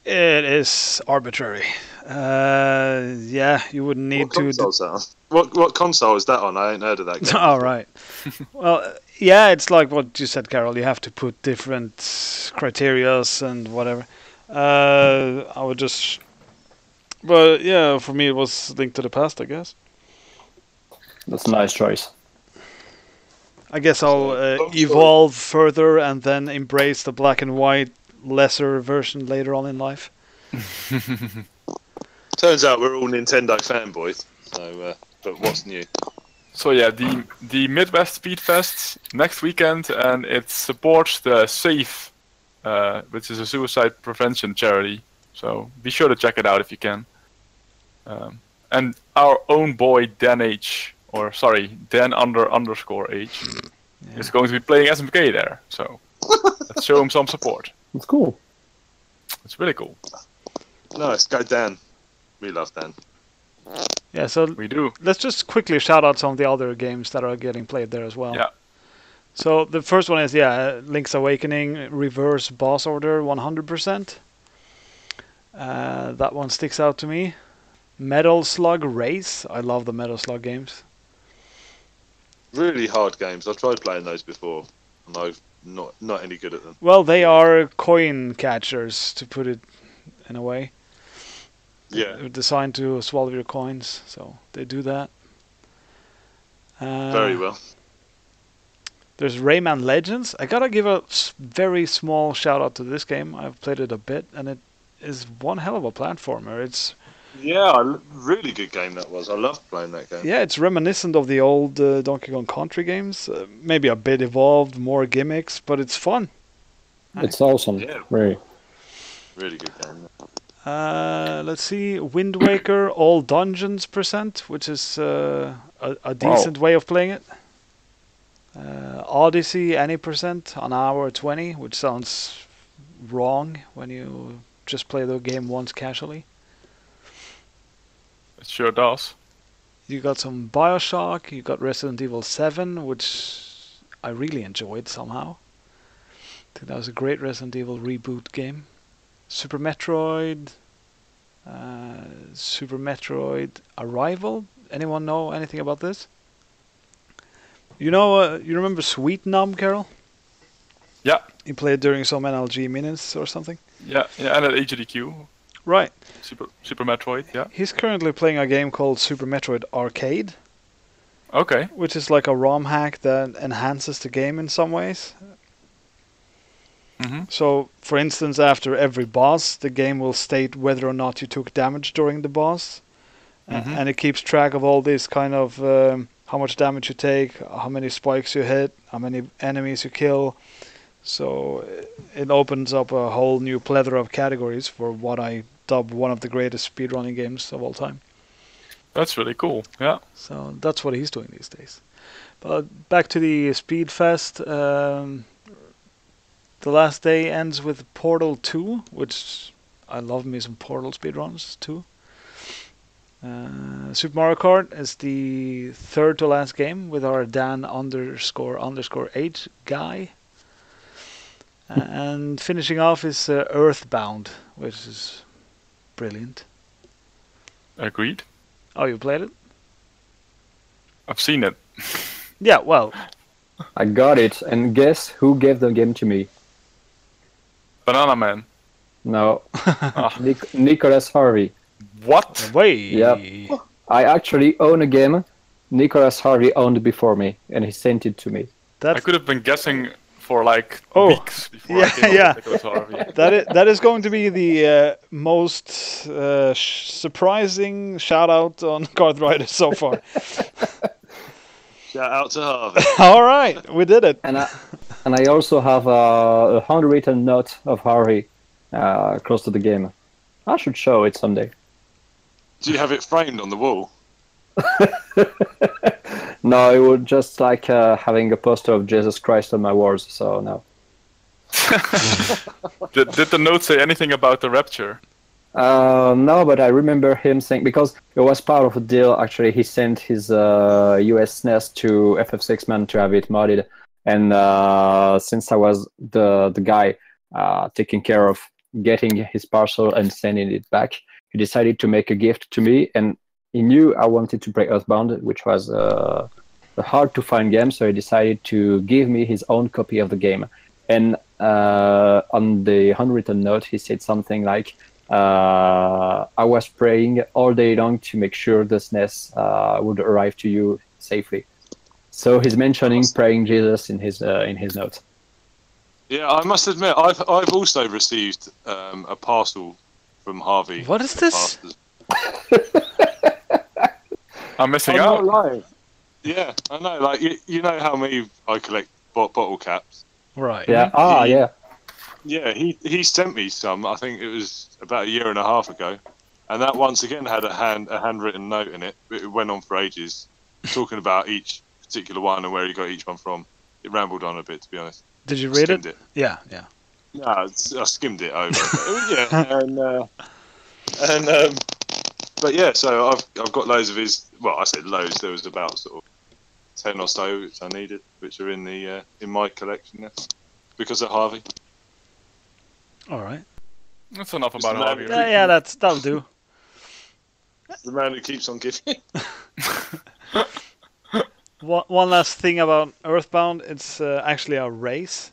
It is arbitrary. Yeah, you wouldn't need What console is that on? What console is that on? I ain't heard of that game. All right. Well, yeah, it's like what you said, Carol. You have to put different criterias and whatever. I would just. But yeah, for me it was Link to the Past, I guess. That's a nice choice. I guess I'll evolve further and then embrace the black and white lesser version later on in life. Turns out we're all Nintendo fanboys. So, but what's new? So yeah, the Midwest Speedfest next weekend, and it supports the SAFE, which is a suicide prevention charity. So be sure to check it out if you can. And our own boy Dan H, or sorry, Dan_H, is going to be playing SMK there. So let's show him some support. It's cool. It's really cool. Nice, go Dan. We love Dan. Yeah, so We do. let's just quickly shout out some of the other games that are getting played there as well. Yeah. So the first one is Link's Awakening Reverse Boss Order 100%. That one sticks out to me. Metal Slug Race. I love the Metal Slug games. Really hard games. I've tried playing those before, and I've not any good at them. Well, they are coin catchers, to put it in a way. Yeah. They're designed to swallow your coins, so they do that. Very well. There's Rayman Legends. I gotta give a very small shout out to this game. I've played it a bit, and it is one hell of a platformer. It's Really good game that was. I loved playing that game. yeah, it's reminiscent of the old Donkey Kong Country games. Maybe a bit evolved, more gimmicks, but it's fun. It's awesome. Yeah. Really. Really good game. Let's see, Wind Waker all dungeons %, which is a decent way of playing it. Odyssey any % on hour 20, which sounds wrong when you just play the game once casually. It sure does. You got some Bioshock, you got Resident Evil 7, which I really enjoyed somehow. I think that was a great Resident Evil reboot game. Super Metroid Arrival. Anyone know anything about this? You know, you remember Sweet Numb, Carol? Yeah. You played during some NLG minutes or something? Yeah, and at HDQ. Right. Super Metroid, yeah. He's currently playing a game called Super Metroid Arcade. Okay. Which is like a ROM hack that enhances the game in some ways. Mm-hmm. So, for instance, after every boss, the game will state whether or not you took damage during the boss. And it keeps track of all this kind of how much damage you take, how many spikes you hit, how many enemies you kill. So it opens up a whole new plethora of categories for what I dub one of the greatest speedrunning games of all time. That's really cool, yeah. So that's what he's doing these days. But back to the Speedfest. The last day ends with Portal 2, which I love me some Portal speedruns too. Super Mario Kart is the third to last game with our Dan__H guy. And finishing off is Earthbound, which is brilliant. Agreed. Oh, you played it? I've seen it. Yeah, well. I got it, and guess who gave the game to me? Banana Man. No. Nicholas Harvey. What? Wait. Yep. I actually own a game Nicholas Harvey owned before me, and he sent it to me. I could have been guessing for like weeks before I came up with Nicholas Harvey. That is going to be the most surprising shout out on Karthritis so far. Shout out to Harvey. All right, we did it. And I also have a handwritten note of Harvey close to the game. I should show it someday. Do you have it framed on the wall? No, it was just like having a poster of Jesus Christ on my walls, so no. Did the note say anything about the rapture? No, but I remember him saying, because it was part of a deal, actually, he sent his US SNES to FF6 Man to have it modded, and since I was the guy taking care of getting his parcel and sending it back, he decided to make a gift to me, and he knew I wanted to play Earthbound, which was a hard to find game, so he decided to give me his own copy of the game. And on the handwritten note, he said something like, I was praying all day long to make sure the SNES would arrive to you safely. So he's mentioning praying Jesus in his note. Yeah, I must admit, I've also received a parcel from Harvey. What is this? I'm missing I'm out. not lying. Yeah, I know. Like you know how I collect bottle caps. Right. Yeah. Yeah. Yeah, he sent me some. I think it was about a year and a half ago, and that once again had a handwritten note in it. It went on for ages, talking about each particular one and where he got each one from. It rambled on a bit, to be honest. Did you read it? Yeah. No, I skimmed it over. But yeah, so I've got loads of his. Well, I said loads. There was about sort of 10 or so which I needed, which are in my collection now because of Harvey. All right. That's enough about Harvey. Yeah, that'll do. It's the man who keeps on giving. One last thing about Earthbound. It's actually a race.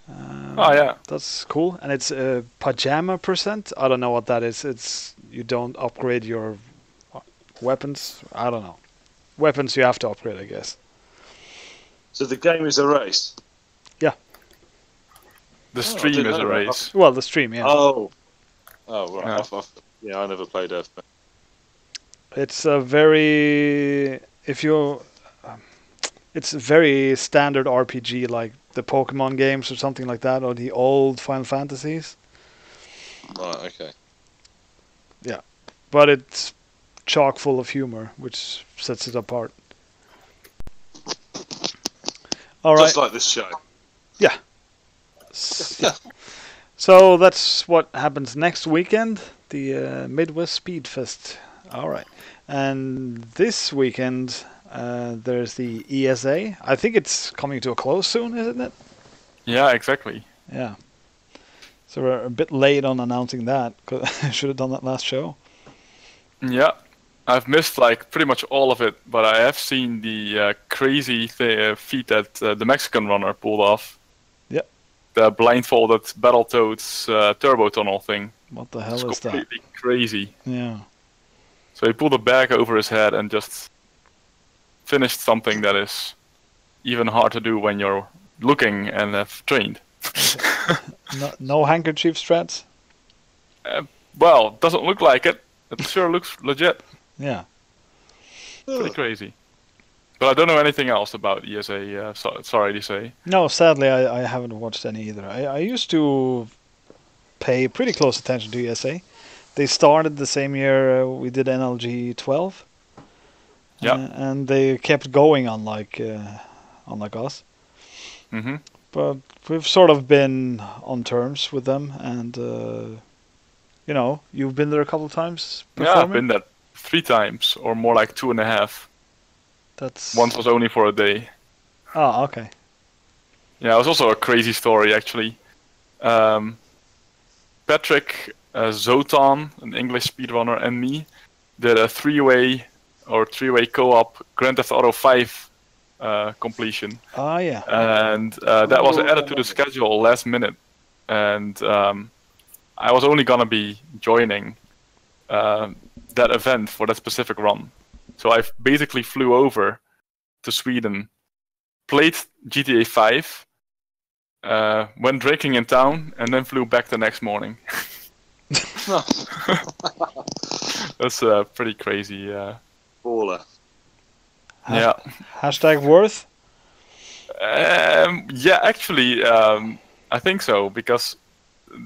Oh yeah, that's cool, and it's a pajama percent. I don't know what that is. It's you don't upgrade your weapons. I don't know. Weapons you have to upgrade, I guess. So the game is a race. Yeah. The stream is a race. Well, the stream, yeah. Oh, right. Yeah, I never played Earthbound. It's a very it's a very standard RPG, like the Pokemon games or something like that, or the old Final Fantasies. Right. Okay. Yeah, but it's chock full of humor, which sets it apart. All right. Just like this show. Yeah. So that's what happens next weekend, the Midwest Speedfest. All right. And this weekend, there's the ESA. I think it's coming to a close soon, isn't it? Yeah, exactly. Yeah. So we're a bit late on announcing that. I should have done that last show. Yeah. I've missed like pretty much all of it, but I have seen the crazy feat that the Mexican runner pulled off. Yep. The blindfolded Battletoads turbo tunnel thing. What the hell is that? Completely crazy. Yeah. So he pulled a bag over his head and just finished something that is even hard to do when you're looking and have trained. No handkerchief strats? Well, doesn't look like it. It sure looks legit. Yeah. Pretty crazy. But I don't know anything else about ESA, sorry to say. No, sadly, I haven't watched any either. I used to pay pretty close attention to ESA. They started the same year we did NLG 12. Yeah. And they kept going unlike us. Mm-hmm. But we've sort of been on terms with them, and you've been there a couple of times performing? Yeah, I've been there 3 times, or more like 2.5. That's... Once was only for a day. Oh, okay. Yeah, it was also a crazy story, actually. Patrick, Zotan, an English speedrunner, and me did a 3-way co-op Grand Theft Auto 5 completion. Oh, yeah. And that was added to the schedule last minute. And I was only going to be joining that event for that specific run. So I basically flew over to Sweden, played GTA 5, went drinking in town, and then flew back the next morning. That's pretty crazy. Baller. Yeah. Hashtag worth? Yeah, actually, I think so, because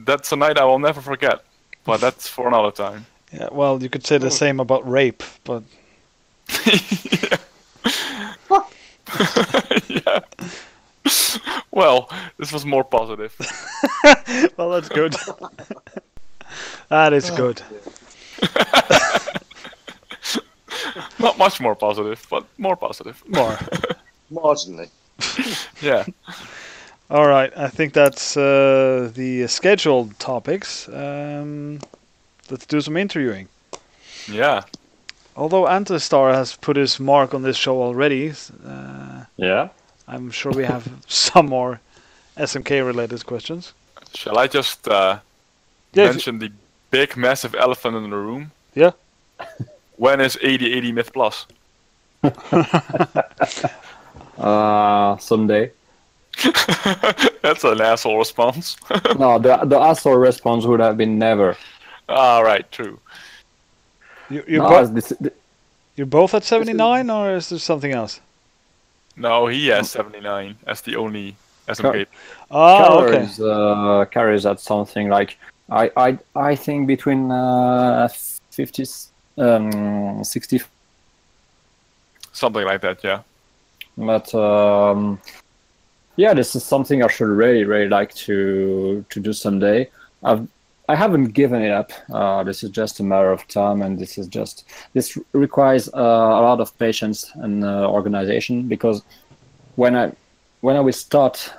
that's a night I will never forget. But that's for another time. Yeah, well, you could say the same about rape, but... Yeah. Well, this was more positive. Well, that's good. That is good. Not much more positive, but more positive. More. Marginally. Yeah. All right, I think that's the scheduled topics. Let's do some interviewing. Yeah. Although Antistar has put his mark on this show already, Yeah. I'm sure we have some more SMK-related questions. Shall I just mention the big, massive elephant in the room? Yeah. When is 8080 Myth Plus? Someday. That's an asshole response. No, the asshole response would have been never. All right, true. You're both at 79, or is there something else? No, he has 79 as the only SMK. Oh, okay. Carries at something like I think between 50, 60. Something like that, yeah. But yeah, this is something I should really like to do someday. I haven't given it up. This is just a matter of time, and this requires a lot of patience and organization, because when I will start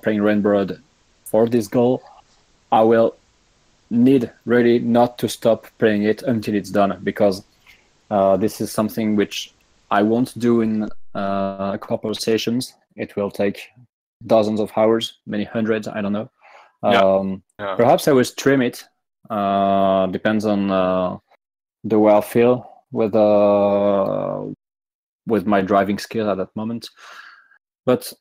playing Rainbow Road for this goal, I will need really not to stop playing it until it's done, because this is something which I won't do in a couple of sessions. It will take dozens of hours, many hundreds, I don't know. Perhaps I will stream it. Depends on the way I feel with my driving skill at that moment. But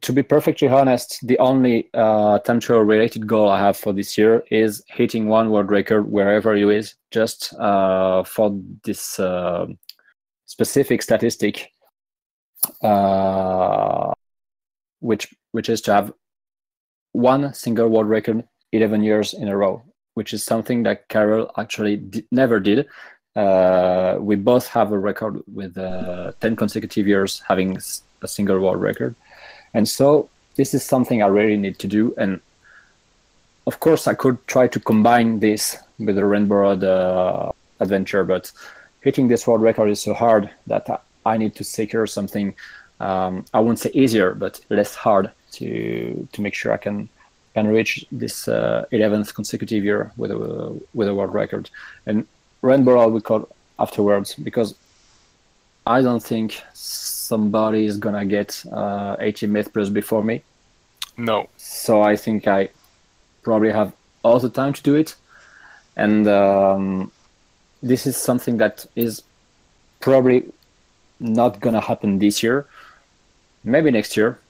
to be perfectly honest, the only temperature-related goal I have for this year is hitting one world record wherever you is, just for this specific statistic, which is to have one single world record 11 years in a row, which is something that Carol actually never did. We both have a record with 10 consecutive years having a single world record. And so this is something I really need to do. And of course, I could try to combine this with the Rainbow Road adventure, but hitting this world record is so hard that I need to secure something, I won't say easier, but less hard to make sure I can reach this 11th consecutive year with a world record. And Rainbow Road we call afterwards, because I don't think somebody is gonna get 80 Myth Plus before me. No. So I think I probably have all the time to do it. And this is something that is probably not gonna happen this year. Maybe next year.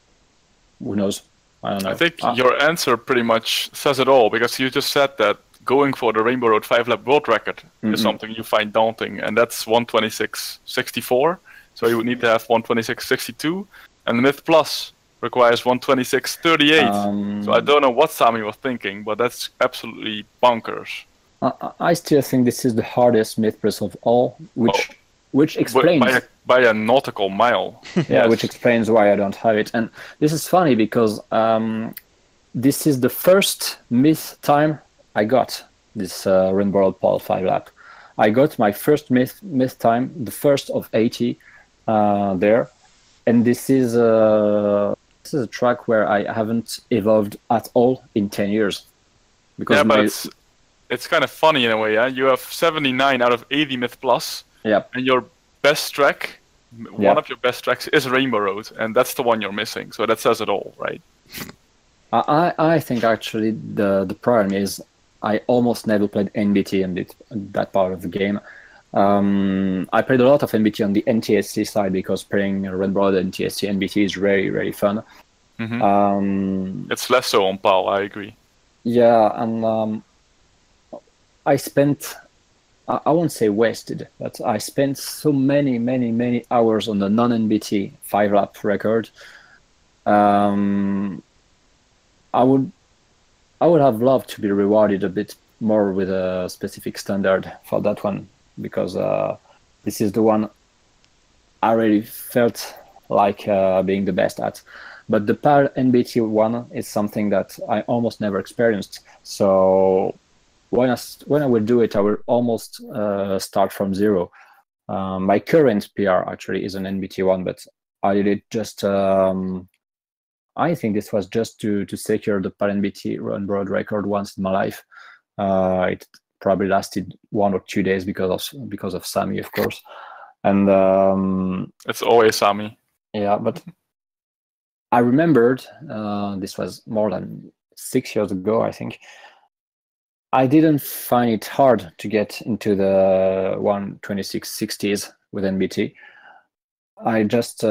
Who knows? I don't know. I think your answer pretty much says it all, because you just said that going for the Rainbow Road 5-lap world record is something you find daunting, and that's 126.64. So you would need to have 126.62, and the Myth Plus requires 126.38. So I don't know what Sami was thinking, but that's absolutely bonkers. I still think this is the hardest Myth Plus of all, which explains by a nautical mile. Yeah, yes. Which explains why I don't have it. And this is funny because this is the first Myth time I got this Rainbow Road Pole 5-lap. I got my first Myth time, the first of 80 there, and this is a track where I haven't evolved at all in 10 years. Because but it's kind of funny in a way. Yeah, you have 79 out of 80 Myth Plus. Yeah, and your best track, one of your best tracks is Rainbow Road, and that's the one you're missing. So that says it all, right? I think actually the problem is I almost never played NBT in that part of the game. I played a lot of NBT on the NTSC side, because playing Rainbow Road and NTSC NBT is very, very fun. It's less so on PAL, I agree. Yeah, and I spent, I won't say wasted, but I spent so many hours on the non-NBT 5-lap record. I would have loved to be rewarded a bit more with a specific standard for that one, because this is the one I really felt like being the best at. But the PAL NBT one is something that I almost never experienced. So when I will do it, I will almost start from zero. My current PR actually is an NBT one, but I did it just I think this was just to secure the PAL-NBT run broad record once in my life. It probably lasted 1 or 2 days because of Sammy, of course. And it's always Sammy. Yeah, but I remembered this was more than 6 years ago, I think. I didn't find it hard to get into the 1:26:60s with NBT. I just,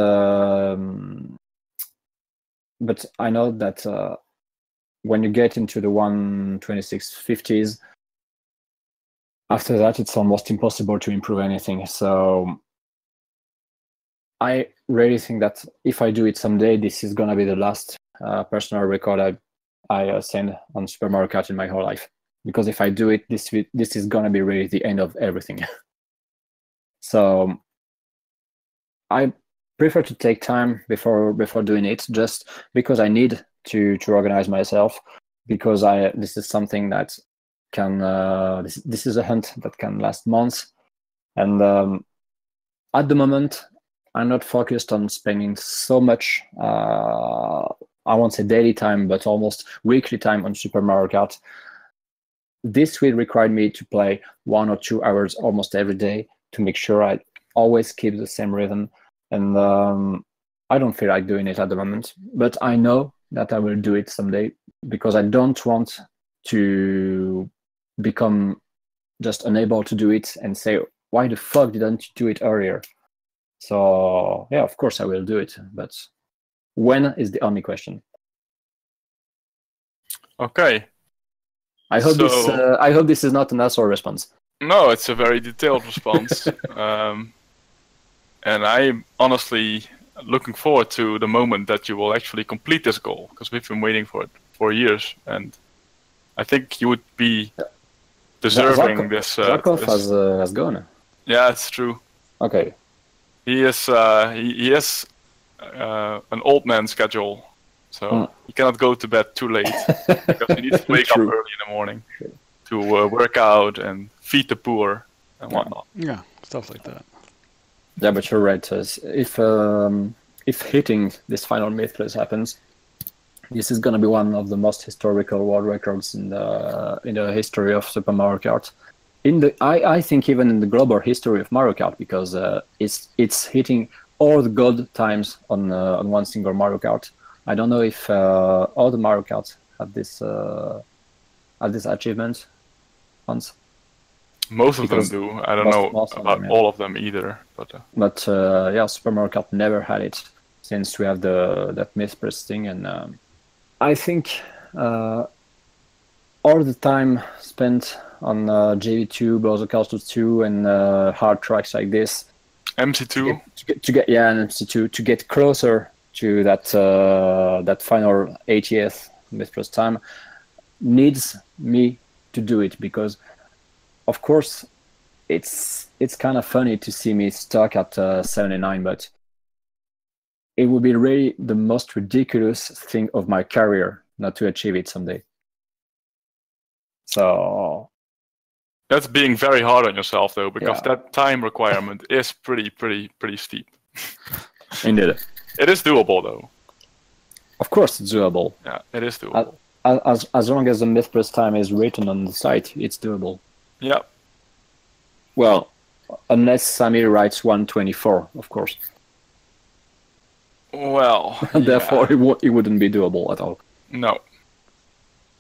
but I know that when you get into the 1:26:50s, after that it's almost impossible to improve anything. So I really think that if I do it someday, this is gonna be the last personal record I send on Super Mario Kart in my whole life. Because if I do it, this is gonna be really the end of everything. So I prefer to take time before doing it, just because I need to organize myself. Because this is something that can this is a hunt that can last months, and at the moment I'm not focused on spending so much. I won't say daily time, but almost weekly time on Super Mario Kart. This will require me to play 1 or 2 hours almost every day to make sure I always keep the same rhythm. And I don't feel like doing it at the moment, but I know that I will do it someday because I don't want to become just unable to do it and say, why the fuck didn't you do it earlier? So yeah, of course I will do it, but when is the only question. Okay. I hope this is not an asshole response. No, it's a very detailed response. And I'm honestly looking forward to the moment that you will actually complete this goal, because we've been waiting for it for years, and I think you would be deserving this. Zarkov has gone. Yeah, it's true. Okay. He has an old man schedule, so he cannot go to bed too late because he needs to wake up early in the morning to work out and feed the poor and whatnot. Yeah, stuff like that. Yeah, but you're right. If hitting this final myth place happens, this is going to be one of the most historical world records in the history of Super Mario Kart. I think even in the global history of Mario Kart, because it's hitting all the gold times on one single Mario Kart. I don't know if all the Mario Karts have this achievement once. Most of them do. I don't know about all of them either. But yeah, Super Mario Kart never had it since we have that myth-press thing, and I think all the time spent on JV2, Bowser Castle 2, and hard tracks like this. MC2 and MC2 to get closer to that final 80th myth-press time needs me to do it, because of course it's kind of funny to see me stuck at 79, but it would be really the most ridiculous thing of my career not to achieve it someday. So that's being very hard on yourself, though, because that time requirement is pretty steep. Indeed. It is doable, though. Of course it's doable. Yeah, it is doable. As long as the myth-press time is written on the site, it's doable. Yeah. Well, unless Sammy writes 1:24, of course. Well, therefore it wouldn't be doable at all. No.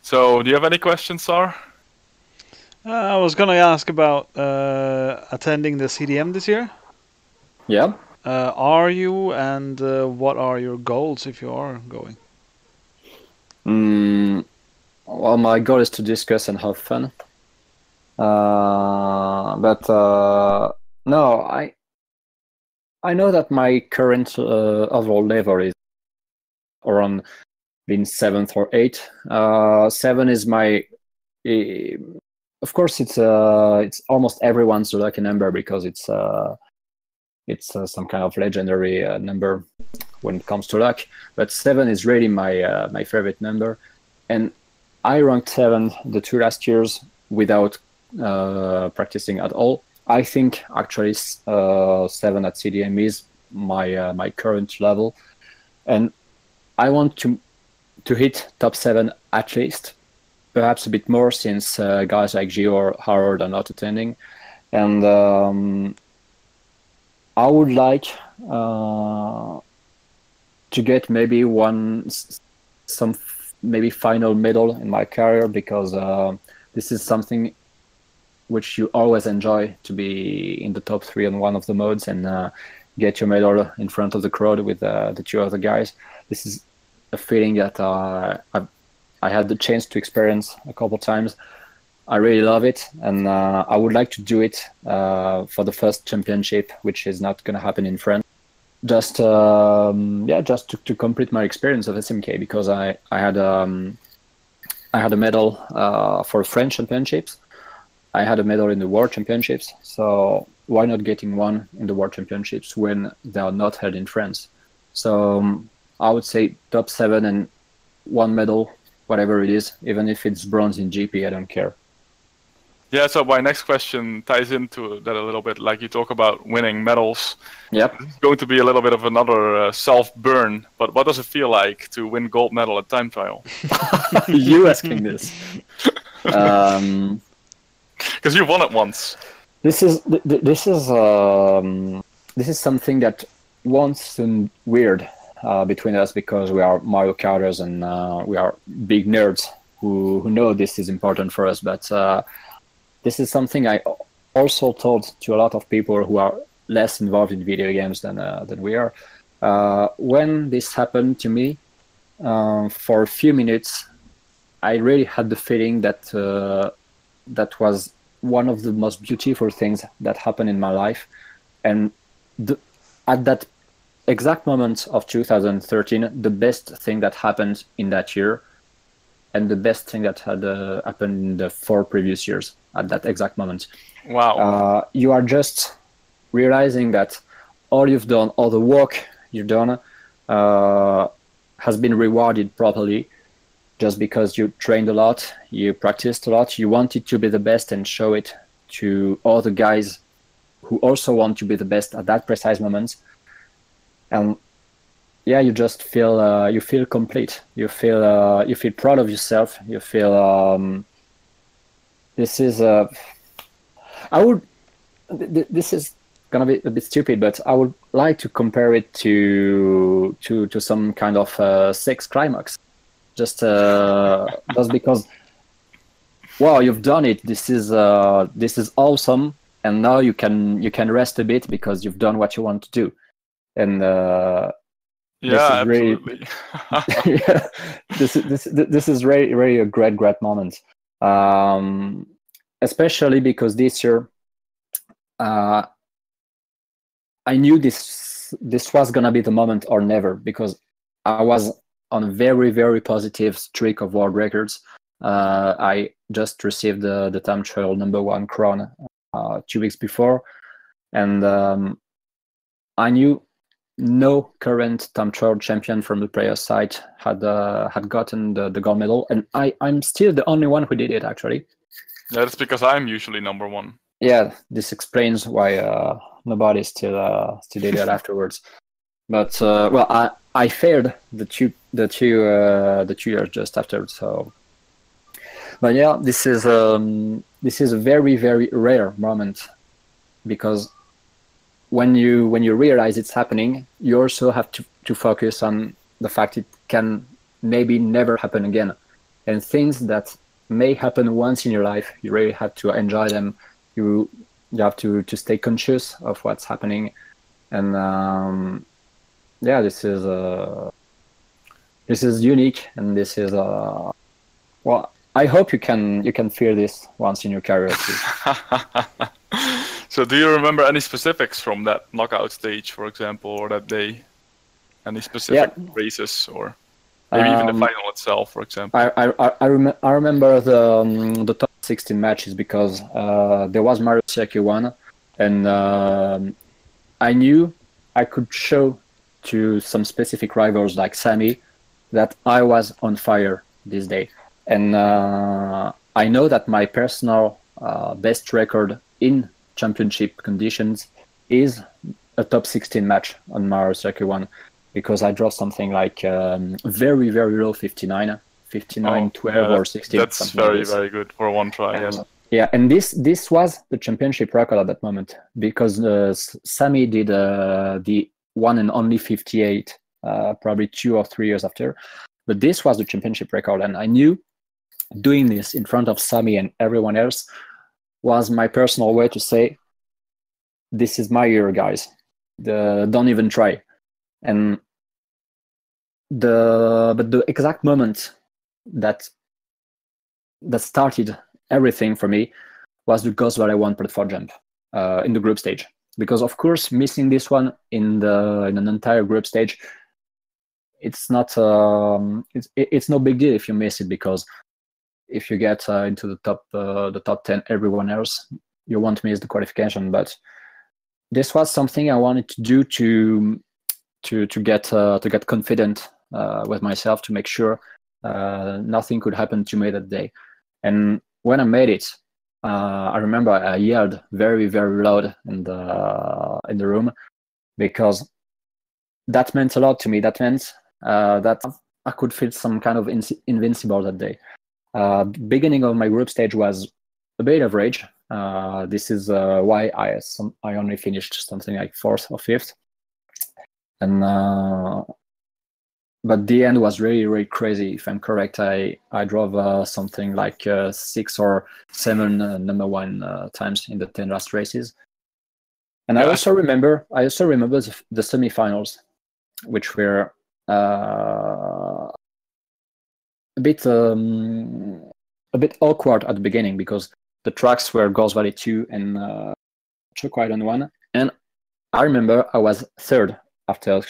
So, do you have any questions, Sar? I was going to ask about attending the CDM this year. Yeah. Are you, and what are your goals if you are going? Well, my goal is to discuss and have fun. But no, I know that my current overall level is around being 7th or 8th. 7 is my. Of course, it's almost everyone's lucky number, because it's some kind of legendary number when it comes to luck. But 7 is really my favorite number, and I ranked 7 the 2 last years without practicing at all. I think actually 7 at CDM is my current level, and I want to hit top 7 at least, perhaps a bit more since guys like Gio or Howard are not attending. And I would like to get maybe some maybe final medal in my career, because this is something which you always enjoy, to be in the top 3 on one of the modes and get your medal in front of the crowd with the 2 other guys. This is a feeling that I had the chance to experience a couple times. I really love it, and I would like to do it for the first championship, which is not going to happen in France. Just just to complete my experience of SMK, because I had a medal for French championships. I had a medal in the World Championships, so why not getting one in the World Championships when they are not held in France? So I would say top 7 and 1 medal, whatever it is, even if it's bronze in GP, I don't care. Yeah, so my next question ties into that a little bit. Like, you talk about winning medals. Yep. It's going to be a little bit of another self-burn, but what does it feel like to win gold medal at time trial? You asking this? Because you won it once. This is something that won't sound weird between us, because we are Mario Karters and we are big nerds who know this is important for us. But this is something I also told to a lot of people who are less involved in video games than we are. When this happened to me, for a few minutes, I really had the feeling that that was one of the most beautiful things that happened in my life. And at that exact moment of 2013, the best thing that happened in that year, and the best thing that had happened in the 4 previous years at that exact moment. Wow. You are just realizing that all you've done, all the work you've done has been rewarded properly, just because you trained a lot, you practiced a lot, you wanted to be the best and show it to all the guys who also want to be the best at that precise moment. And yeah, you just feel you feel complete. You feel proud of yourself. You feel this is this is gonna be a bit stupid, but I would like to compare it to some kind of sex climax. Just because, wow, you've done it. This is awesome, and now you can rest a bit because you've done what you want to do. And yeah, absolutely. Yeah, this is really a great moment. Especially because this year, I knew this was gonna be the moment or never, because I was on a very positive streak of world records. I just received the time trial #1 crown 2 weeks before, and I knew no current time trial champion from the player side had gotten the gold medal, and I'm still the only one who did it, actually. Yeah, that's because I'm usually #1. Yeah, this explains why nobody still did it afterwards. But well, I failed the two years just after. So, but yeah, this is a very rare moment, because when you realize it's happening, you also have to focus on the fact it can maybe never happen again, and things that may happen once in your life, you really have to enjoy them. You have to stay conscious of what's happening, and yeah, this is unique, and this is well, I hope you can feel this once in your career too. So do you remember any specifics from that knockout stage, for example, or that day? Any specific races, or maybe even the final itself, for example? I remember the top 16 matches, because there was Mario Kart 1, and I knew I could show to some specific rivals like Sammy that I was on fire this day. And I know that my personal best record in championship conditions is a top 16 match on Mario Kart 1. because I drove something like very, very low 59, 12 or 16. That's very, very good for one try. Yes. Yeah, and this was the championship record at that moment, because Sammy did the one and only 58, probably 2 or 3 years after. But this was the championship record, and I knew doing this in front of Sammy and everyone else was my personal way to say, this is my year, guys. Don't even try. And the exact moment that started everything for me was the Ghost Valley 1 platform jump in the group stage. Because of course, missing this one in an entire group stage, it's not it's no big deal if you miss it, because if you get into the top 10, everyone else, you won't miss the qualification. But this was something I wanted to do to get confident with myself, to make sure nothing could happen to me that day. And when I made it, I remember I yelled very, very loud in the room, because that meant a lot to me. That meant that I could feel some kind of invincible that day. Beginning of my group stage was a bit average. This is why I only finished something like 4th or 5th. And but the end was really, really crazy. If I'm correct, I drove something like 6 or 7 number 1 times in the 10 last races. And I also remember the semifinals, which were a bit awkward at the beginning, because the tracks were Ghost Valley 2 and Choco Island 1. And I remember I was 3rd after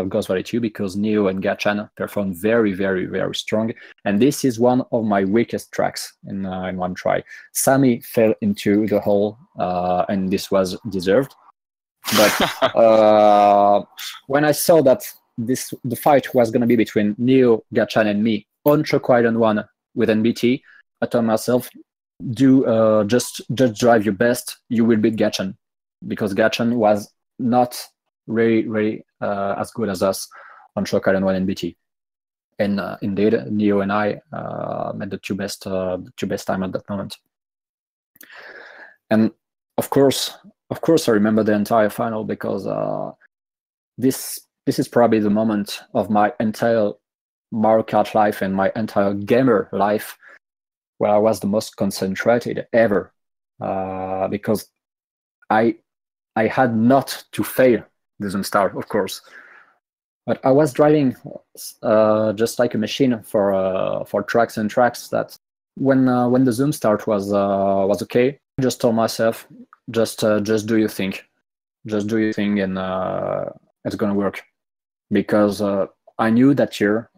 Ghost Valley 2, because Neo and Gachan performed very, very, very strong. And this is one of my weakest tracks in one try. Sammy fell into the hole, and this was deserved. But when I saw that the fight was going to be between Neo, Gachan, and me on Choco Island 1 with NBT, I told myself, just drive your best, you will beat Gachan, because Gachan was not really as good as us on Choco Island 1 NBT. And indeed, Neo and I made the two best time at that moment. And of course, I remember the entire final, because this is probably the moment of my entire Mario Kart life and my entire gamer life where I was the most concentrated ever, because I had not to fail the Zoom Start, of course, but I was driving just like a machine for tracks and tracks. That when the Zoom Start was okay, I just told myself, just do your thing, and it's gonna work, because I knew that year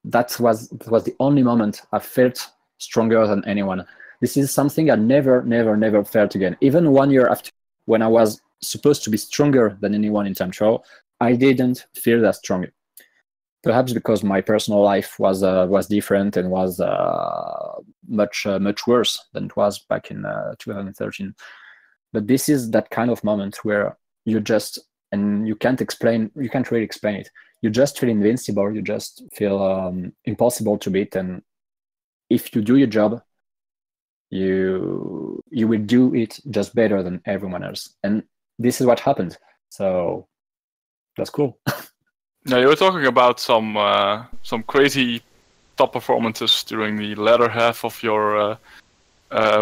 that was the only moment I felt stronger than anyone. This is something I never felt again. Even 1 year after, when I was supposed to be stronger than anyone in time trial, I didn't feel that strong. Perhaps because my personal life was different and was much worse than it was back in 2013. But this is that kind of moment where you just, and you can't really explain it. You just feel invincible. You just feel impossible to beat. And if you do your job, you will do it just better than everyone else. And this is what happened. So that's cool. Now, you were talking about some crazy top performances during the latter half of your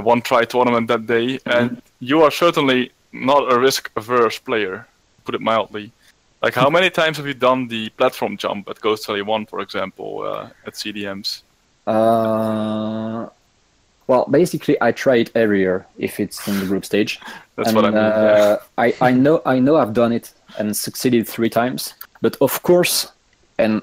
one try tournament that day, and you are certainly not a risk-averse player, to put it mildly. Like, how many times have you done the platform jump at Ghost Valley 1, for example, at CDMs? Well, basically, I try it every year if it's in the group stage. That's what I mean. Yeah. I know I've done it and succeeded 3 times, but of course, and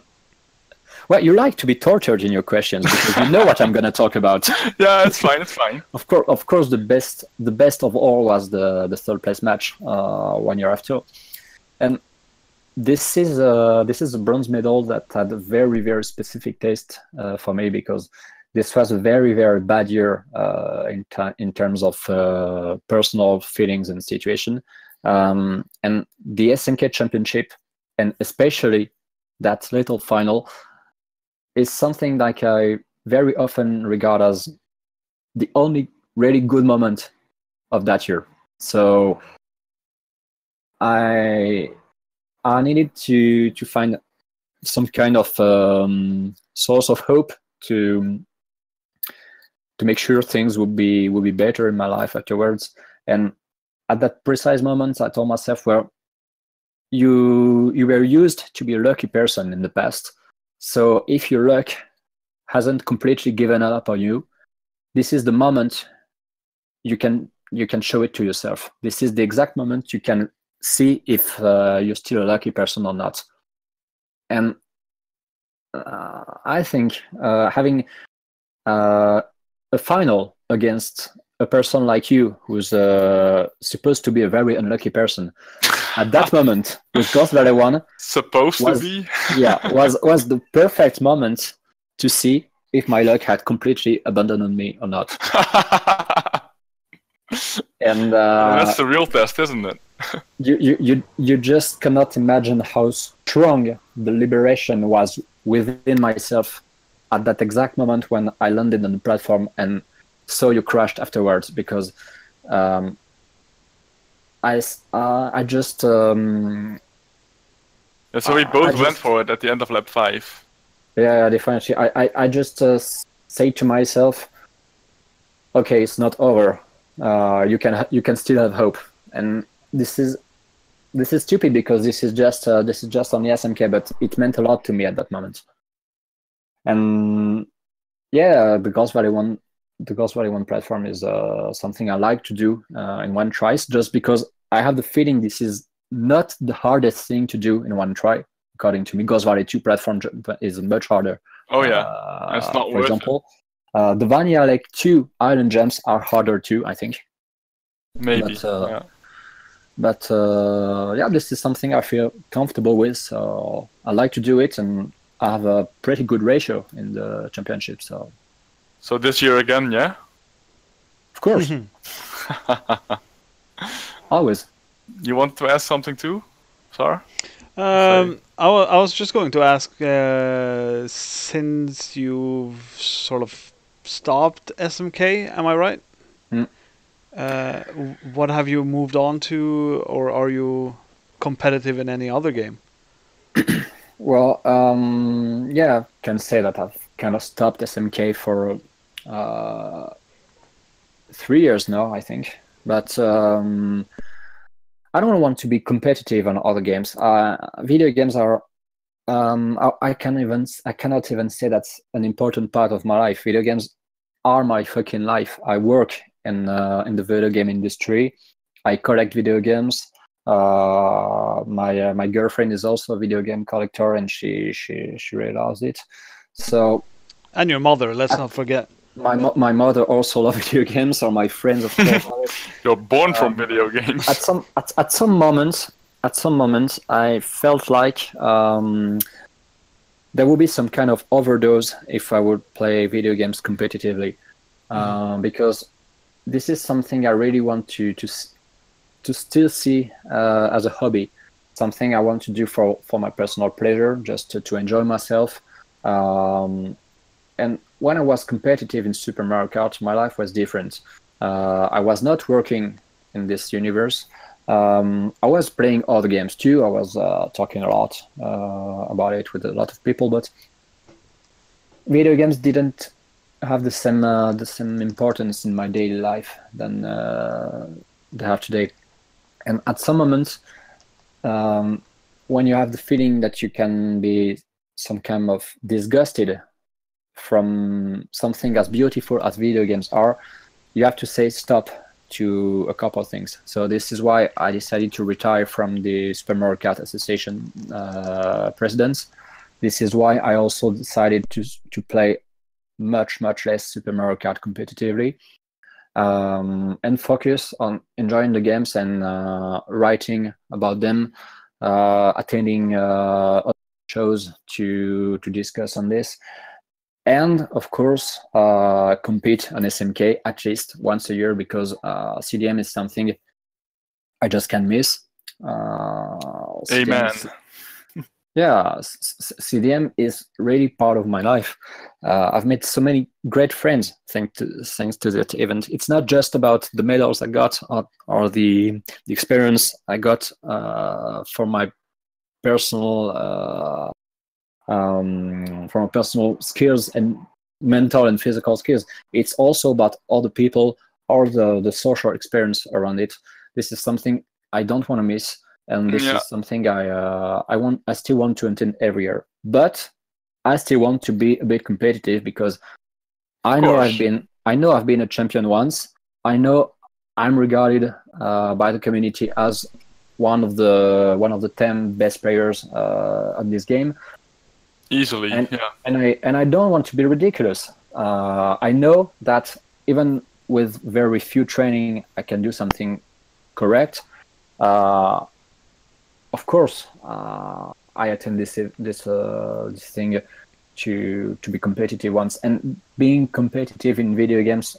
well, you like to be tortured in your questions because you know what I'm going to talk about. Yeah, it's fine. It's fine. Of course, the best of all was the 3rd place match 1 year after, and this is a bronze medal that had a very, very specific taste for me, because this was a very, very bad year in terms of personal feelings and situation. And the SNK Championship and especially that little final is something like I very often regard as the only really good moment of that year. So I needed to find some kind of source of hope to make sure things would be better in my life afterwards. And at that precise moment, I told myself, well, you were used to be a lucky person in the past. So if your luck hasn't completely given up on you, this is the moment you can show it to yourself. This is the exact moment you can see if you're still a lucky person or not. And I think having a final against a person like you, who's supposed to be a very unlucky person, at that moment with Ghost Valley 1, supposed was, to be, was the perfect moment to see if my luck had completely abandoned me or not. And that's the real test, isn't it? you just cannot imagine how strong the liberation was within myself at that exact moment when I landed on the platform and saw you crashed afterwards, because I just so we both went for it at the end of lap 5. Yeah, definitely. I just say to myself, okay, it's not over. You can still have hope. And this is stupid because this is just on the SMK, but it meant a lot to me at that moment. And yeah, the Ghost Valley 1 platform is something I like to do in one try, just because I have the feeling this is not the hardest thing to do in one try. According to me, Ghost Valley 2 platform is much harder. Oh yeah, it's not for worth example, the Vanilla Lake 2 island jumps are harder too, I think. Maybe. But yeah, this is something I feel comfortable with. So I like to do it, and I have a pretty good ratio in the championship. So this year again, yeah? Of course. Always. You want to ask something too, Sarah? I was just going to ask, since you've sort of stopped SMK, am I right? Mm. What have you moved on to, or are you competitive in any other game? Well, yeah, I can say that I've kind of stopped SMK for 3 years now, I think. But I don't want to be competitive on other games. Video games are I cannot even say that's an important part of my life. Video games are my fucking life. I work in the video game industry. I collect video games. My girlfriend is also a video game collector, and she really loves it. So, and your mother, let's not forget. My mother also loves video games, or my friends, of course. You're born from video games. At some moment, I felt like there would be some kind of overdose if I would play video games competitively, because this is something I really want to still see as a hobby, something I want to do for my personal pleasure, just to enjoy myself. And when I was competitive in Super Mario Kart, my life was different. I was not working in this universe. I was playing other games too. I was talking a lot about it with a lot of people, but video games didn't have the same importance in my daily life than they have today. And at some moment, when you have the feeling that you can be some kind of disgusted from something as beautiful as video games are, you have to say stop to a couple of things. So this is why I decided to retire from the Super Mario Kart Association presidents. This is why I also decided to play much less Super Mario Kart competitively, and focus on enjoying the games and writing about them, attending shows to discuss on this. And of course, compete on SMK at least once a year, because CDM is something I just can't miss. Amen. Yeah, CDM is really part of my life. I've met so many great friends thanks to that event. It's not just about the medals I got or the experience I got for my personal skills and mental and physical skills. It's also about all the people or the social experience around it. This is something I don't want to miss. And this is something I still want to attend every year, but I still want to be a bit competitive because I know I've been a champion once. I know I'm regarded by the community as one of the 10 best players on this game. Easily, and I don't want to be ridiculous. I know that even with very few training, I can do something correct. Of course, I attend this thing to be competitive once, and being competitive in video games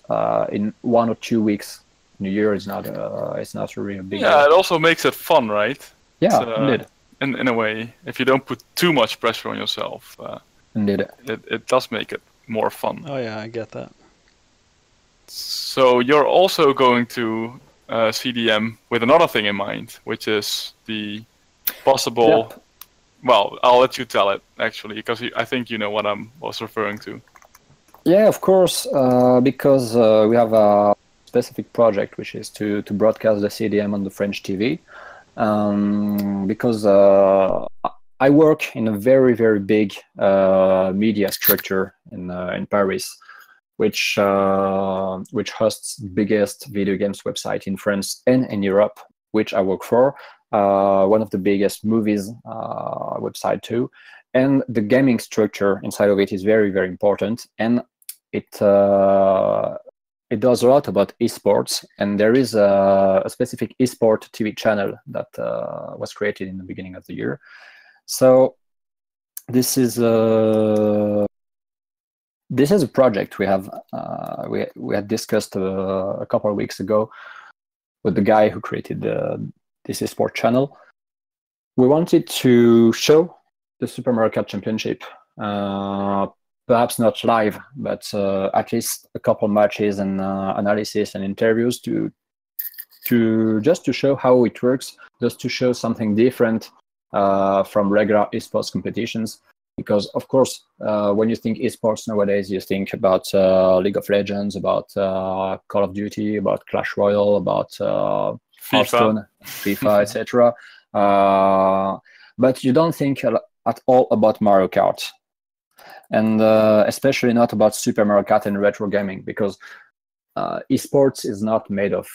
in 1 or 2 weeks in a year is not it's not really a big. Yeah, it also makes it fun, right? Yeah, indeed. In a way, if you don't put too much pressure on yourself, indeed, it does make it more fun. Oh yeah, I get that. So you're also going to CDM with another thing in mind, which is the possible. Yep. Well, I'll let you tell it actually, because I think you know what I was referring to. Yeah, of course, because we have a specific project, which is to broadcast the CDM on the French TV. Because I work in a very, very big media structure in Paris, which hosts the biggest video games website in France and in Europe, which I work for. One of the biggest movies website too, and the gaming structure inside of it is very, very important, and it does a lot about esports, and there is a specific esport TV channel that was created in the beginning of the year. So this is a project we have we had discussed a couple of weeks ago with the guy who created this esport channel. We wanted to show the Super Mario Kart Championship, perhaps not live, but at least a couple matches and analysis and interviews to just to show how it works, just to show something different from regular esports competitions. Because of course, when you think esports nowadays, you think about League of Legends, about Call of Duty, about Clash Royale, about Hearthstone, FIFA, etc. But you don't think at all about Mario Kart, and especially not about Super Mario Kart and retro gaming, because esports is not made of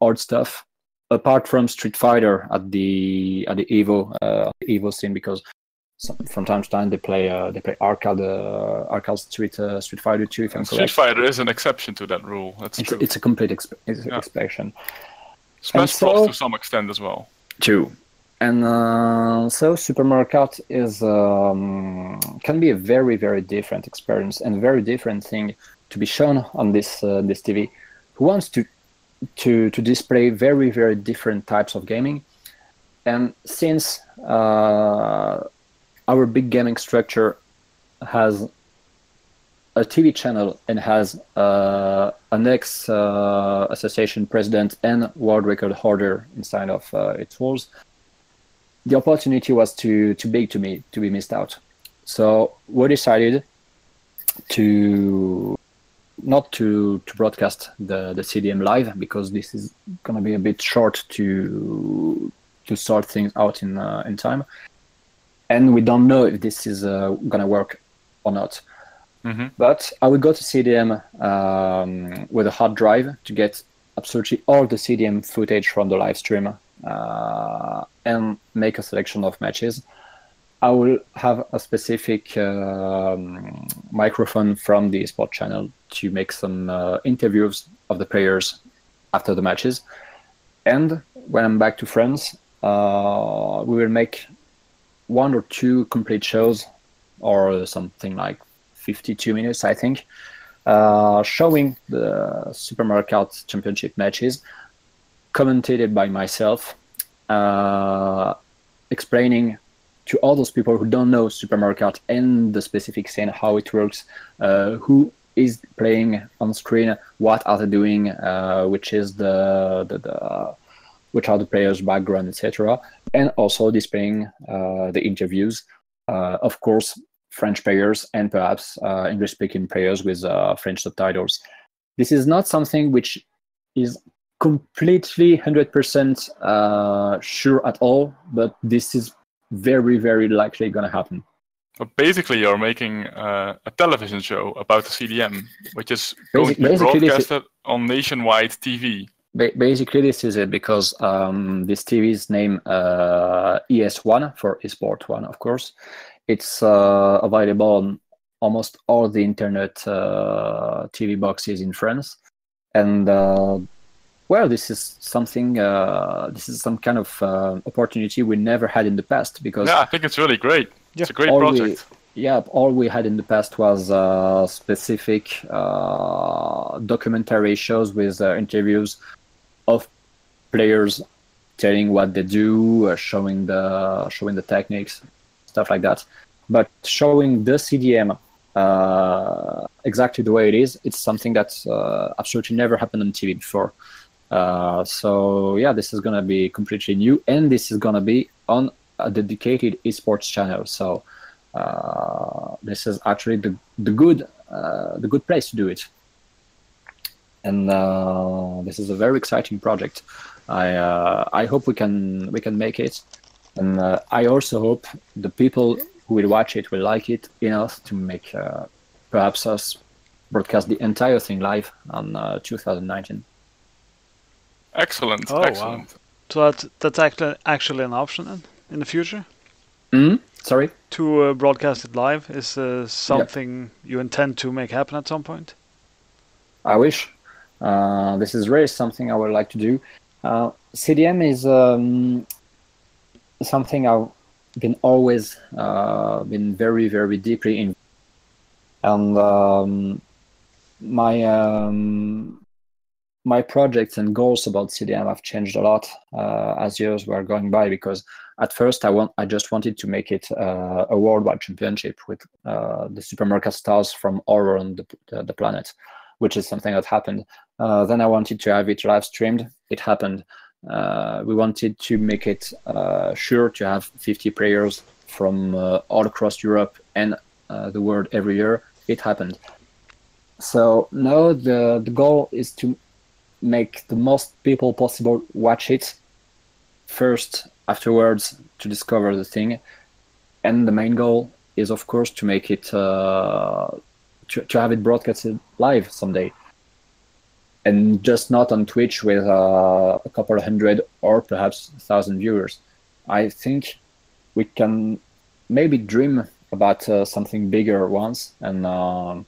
old stuff, apart from Street Fighter at the Evo scene, because from time to time they play arcade Street Fighter 2. If I'm correct. Street Fighter is an exception to that rule. That's true. It's a complete exception. Smash Bros to some extent as well. True. And so Super Mario Kart is can be a very, very different experience and a very different thing to be shown on this TV. Who wants to display very, very different types of gaming? And since our big gaming structure has a TV channel and has an ex-association president and world record holder inside of its walls, the opportunity was too big to be missed out. So we decided not to broadcast the CDM live, because this is going to be a bit short to sort things out in time, and we don't know if this is going to work or not. Mm-hmm. But I will go to CDM with a hard drive to get absolutely all the CDM footage from the live stream and make a selection of matches. I will have a specific microphone from the esport channel to make some interviews of the players after the matches. And when I'm back to France, we will make 1 or 2 complete shows, or something like 52 minutes, I think, showing the Super Mario Kart Championship matches, commentated by myself, explaining to all those people who don't know Super Mario Kart and the specific scene, how it works, who is playing on screen, what are they doing, which is which are the players' background, etc., and also displaying the interviews. Of course, French players and perhaps English-speaking players with French subtitles. This is not something which is completely 100% sure at all, but this is very, very likely going to happen. But basically, you're making a television show about the CDM, which is going to be broadcasted on nationwide TV. Basically, this is it, because this TV is named ES1 for eSport 1, of course. It's available on almost all the internet TV boxes in France. And well, this is something. This is some kind of opportunity we never had in the past. Because I think it's really great. It's a great project. All we had in the past was specific documentary shows with interviews of players telling what they do, showing the techniques, stuff like that. But showing the CDM exactly the way it is, it's something that's absolutely never happened on TV before. So yeah, this is going to be completely new, and this is going to be on a dedicated esports channel. So this is actually the good place to do it. And this is a very exciting project. I hope we can make it, and I also hope the people who will watch it will like it enough to make perhaps us broadcast the entire thing live on 2019. Excellent. Oh, excellent. Wow. So that's actually an option then in the future? Sorry? To broadcast it live is something you intend to make happen at some point? I wish. This is really something I would like to do. CDM is something I've been always been very, very deeply in. And my projects and goals about CDM have changed a lot as years were going by, because at first I just wanted to make it a worldwide championship with the Super Mario Kart stars from all around the planet, which is something that happened. Then I wanted to have it live streamed. It happened. We wanted to make it sure to have 50 players from all across Europe and the world every year. It happened. So now the goal is to make the most people possible watch it first, afterwards to discover the thing. And the main goal is, of course, to make it to have it broadcasted live someday, and just not on Twitch with a couple of hundred or perhaps 1,000 viewers. I think we can maybe dream about something bigger once, and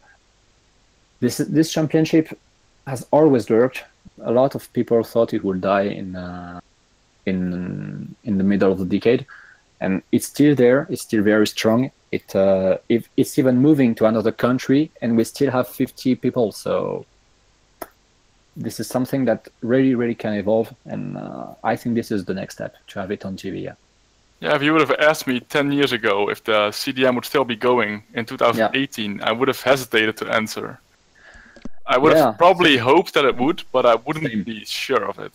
this championship has always worked. A lot of people thought it would die in the middle of the decade, and it's still there. It's still very strong. If it's even moving to another country, and we still have 50 people. So this is something that really, really can evolve, and I think this is the next step, to have it on TV. Yeah, if you would have asked me 10 years ago if the CDM would still be going in 2018, I would have hesitated to answer. I would have probably hoped that it would, but I wouldn't be sure of it.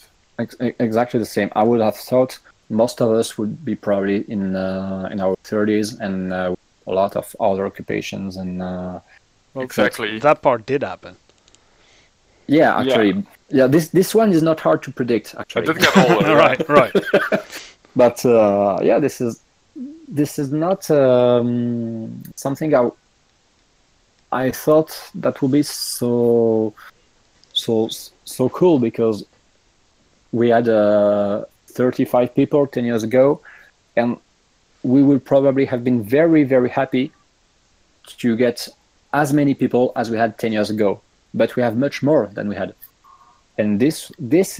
Exactly the same. I would have thought most of us would be probably in our 30s and a lot of other occupations. And exactly, that part did happen. Yeah, actually, this one is not hard to predict. Actually, I did get older. right. But this is not something I thought that would be so cool, because we had 35 people 10 years ago, and we would probably have been very, very happy to get as many people as we had 10 years ago, but we have much more than we had. And this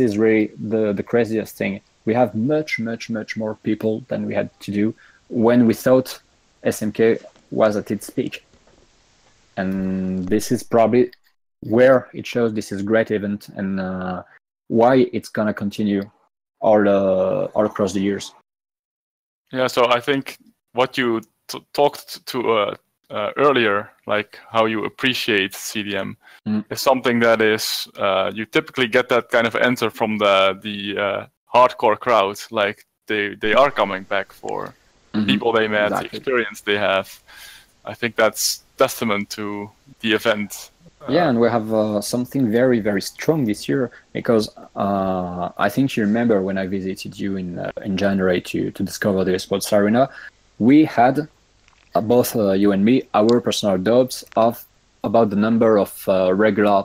is really the craziest thing. We have much, much, much more people than we had to do when we thought SMK was at its peak. And this is probably where it shows this is a great event, and why it's gonna continue all across the years. Yeah, so I think what you talked to earlier, like how you appreciate CDM, is something that is you typically get that kind of answer from the hardcore crowd. Like they are coming back for people they met, the experience they have. I think that's testament to the event. Yeah, and we have something very, very strong this year, because I think you remember when I visited you in January to discover the esports arena, we had both you and me our personal doubts of about the number of regular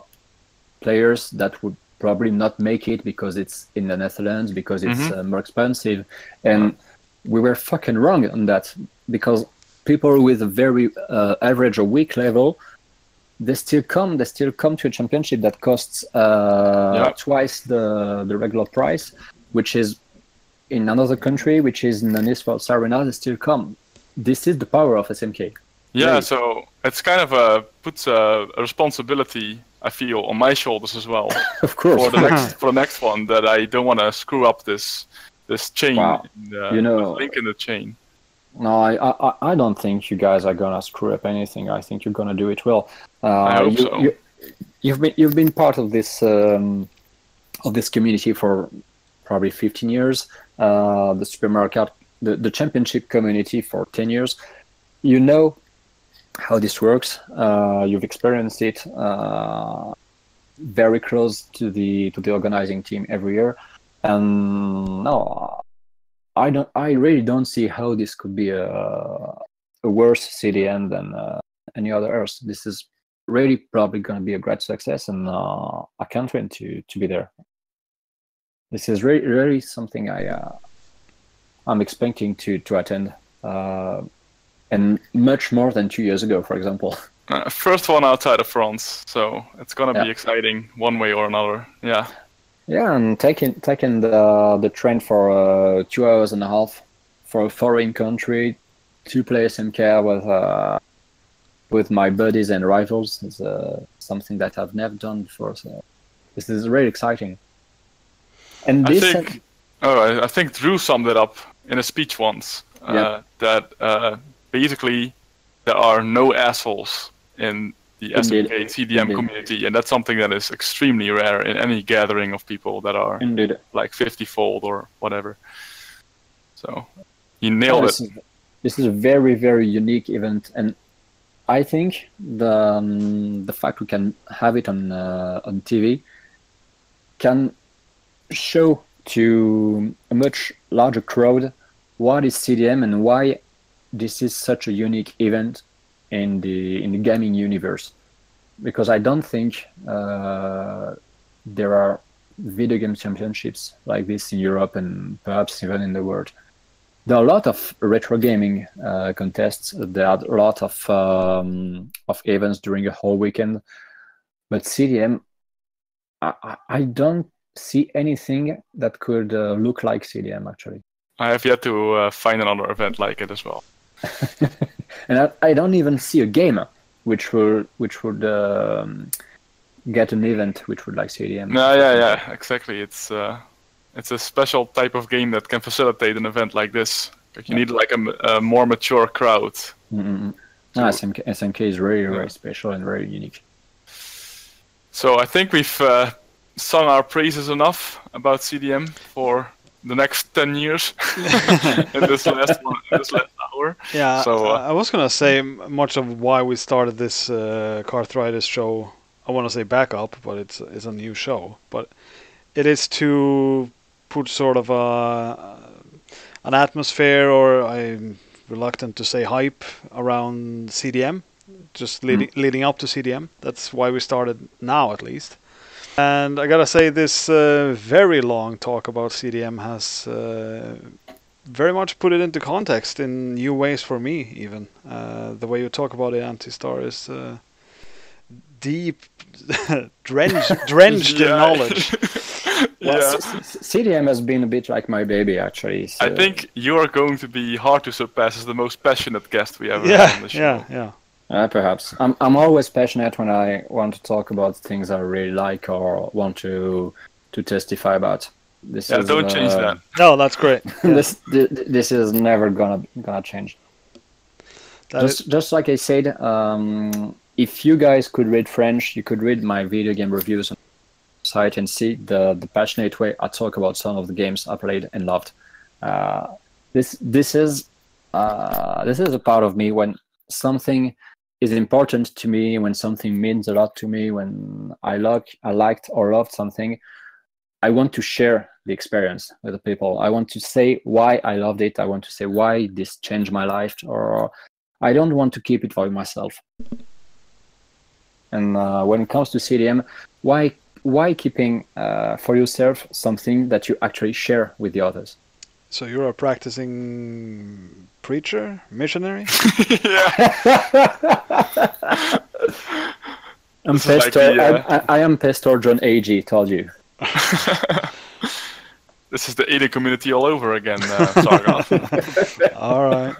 players that would probably not make it because it's in the Netherlands, because it's more expensive, and we were fucking wrong on that, because people with a very average or weak level, they still come to a championship that costs twice the regular price, which is in another country, which is in an esports arena. They still come. This is the power of SMK. Yeah, really. So it's kind of puts a responsibility, I feel, on my shoulders as well. Of course. For the next one, that I don't want to screw up this chain, link in the chain. No, I don't think you guys are gonna screw up anything. I think you're gonna do it well. I hope so. You've been part of this community for probably 15 years. The Super Mario Kart, the championship community for 10 years. You know how this works. You've experienced it very close to the organizing team every year, and no. I really don't see how this could be a worse CDM than any other Earth. This is really probably going to be a great success, and I can't wait to be there. This is really something I'm expecting to attend, and much more than 2 years ago, for example. First one outside of France, so it's going to be exciting one way or another. Yeah. Yeah, and taking the train for 2 hours and a half for a foreign country to play SMK with my buddies and rivals is something that I've never done before. So this is really exciting. And I think Drew summed it up in a speech once. That basically there are no assholes in the SMK CDM community, and that's something that is extremely rare in any gathering of people that are like 50-fold or whatever. So he nailed it. This is a very, very unique event, and I think the fact we can have it on TV can show to a much larger crowd what is CDM and why this is such a unique event in the gaming universe, because I don't think there are video game championships like this in Europe and perhaps even in the world. There are a lot of retro gaming contests. There are a lot of events during a whole weekend, but CDM, I don't see anything that could look like CDM actually. I have yet to find another event like it as well. And I don't even see a game which would get an event which would like CDM. No, yeah, exactly. It's a special type of game that can facilitate an event like this. Like you need like a more mature crowd. SMK is really, very special and very unique. So I think we've sung our praises enough about CDM for the next 10 years in this last hour. Yeah, so I was gonna say much of why we started this Karthritis show. I want to say backup, but it's a new show. But it is to put sort of an atmosphere, or I'm reluctant to say hype, around CDM, just leading up to CDM. That's why we started now, at least. And I gotta say, this very long talk about CDM has very much put it into context in new ways for me, even. The way you talk about it, Antistar, is deep, drenched in knowledge. CDM has been a bit like my baby, actually. So. I think you are going to be hard to surpass as the most passionate guest we ever had on the show. Yeah. Perhaps. I'm always passionate when I want to talk about things I really like or want to testify about. Don't change that. No, that's great. This is never gonna change. Just like I said, if you guys could read French, you could read my video game reviews on the site and see the passionate way I talk about some of the games I played and loved. This is a part of me when something is important to me, when something means a lot to me, when I liked or loved something. I want to share the experience with the people. I want to say why I loved it. I want to say why this changed my life, or I don't want to keep it for myself. And when it comes to CDM, why keeping for yourself something that you actually share with the others? So you're a practicing preacher, missionary? I'm Pastor. I am Pastor John A.G. Told you. This is the alien community all over again, Sargon. All right.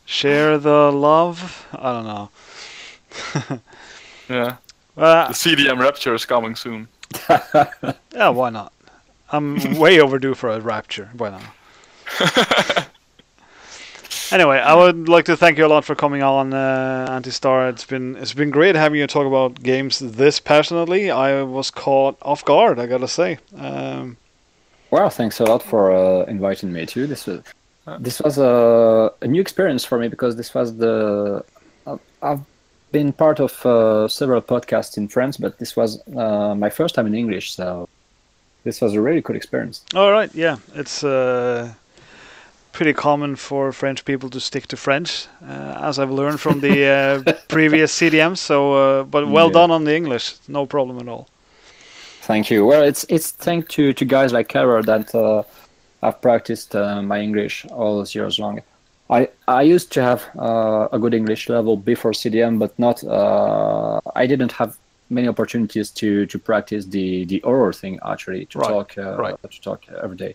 Share the love. I don't know. Yeah. The CDM rapture is coming soon. Yeah, why not? I'm way overdue for a rapture. Why not? Anyway, I would like to thank you a lot for coming on, Antistar. It's been great having you talk about games this passionately. I was caught off guard, I gotta say. Well, thanks a lot for inviting me too. This was a new experience for me because this was I've been part of several podcasts in France, but this was my first time in English, so this was a really cool experience. All right, yeah, it's pretty common for French people to stick to French, as I've learned from the previous CDMs. So, but well done on the English, no problem at all. Thank you. Well, it's thanks to guys like Carol that I've practiced my English all those years long. I used to have a good English level before CDM, but not. I didn't have many opportunities to practice the oral thing actually to talk every day,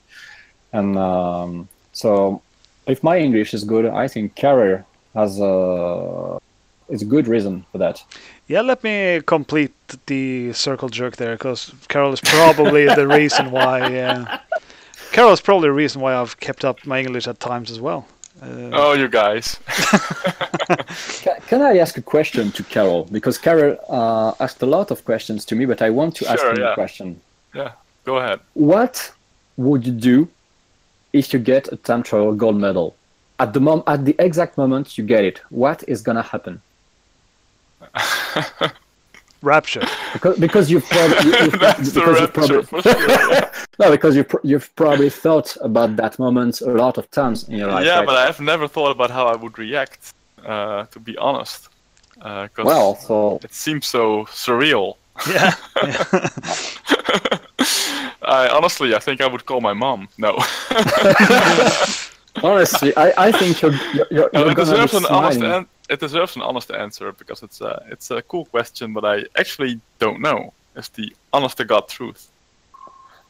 and so if my English is good, I think Carol has it's a good reason for that. Yeah, let me complete the circle jerk there, because Carol is probably the reason why. Carol is probably the reason why I've kept up my English at times as well. Oh, you guys. Can I ask a question to Carol? Because Carol asked a lot of questions to me, but I want to ask you a question. Yeah, go ahead. What would you do if you get a time trial gold medal? At the exact moment you get it, what is gonna happen? Rapture. Because you've probably thought about that moment a lot of times in your life. Yeah, right? but I've never thought about how I would react. To be honest, it seems so surreal. Yeah. I think I would call my mom. No. Honestly, I think you're it gonna be smiling. It deserves an honest answer because it's a cool question, but I actually don't know. It's the honest to God truth.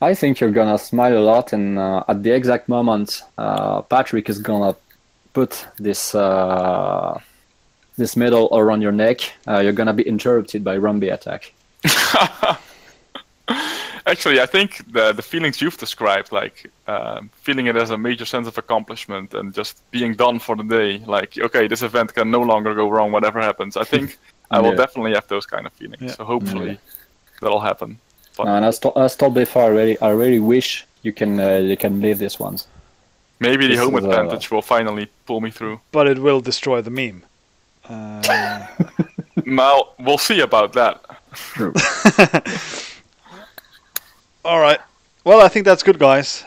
I think you're gonna smile a lot, and at the exact moment, Patrick is gonna put this medal around your neck. You're gonna be interrupted by Rumby attack. Actually, I think the feelings you've described, like feeling it as a major sense of accomplishment and just being done for the day, like, okay, this event can no longer go wrong, whatever happens. I think I will definitely have those kind of feelings. Yeah. So hopefully that'll happen. And as told before, I really wish you can live this once. Maybe the home advantage will finally pull me through. But it will destroy the meme. Well, we'll see about that. True. All right. Well, I think that's good, guys.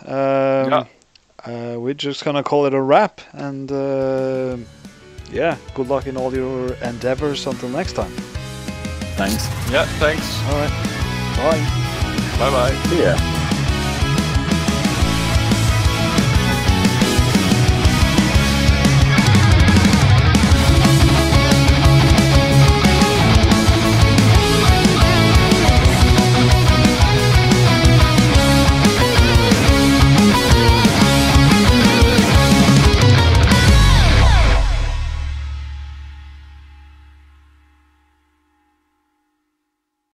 We're just gonna call it a wrap, and good luck in all your endeavors. Until next time. Thanks. Yeah, thanks. All right. Bye. Bye-bye. See ya.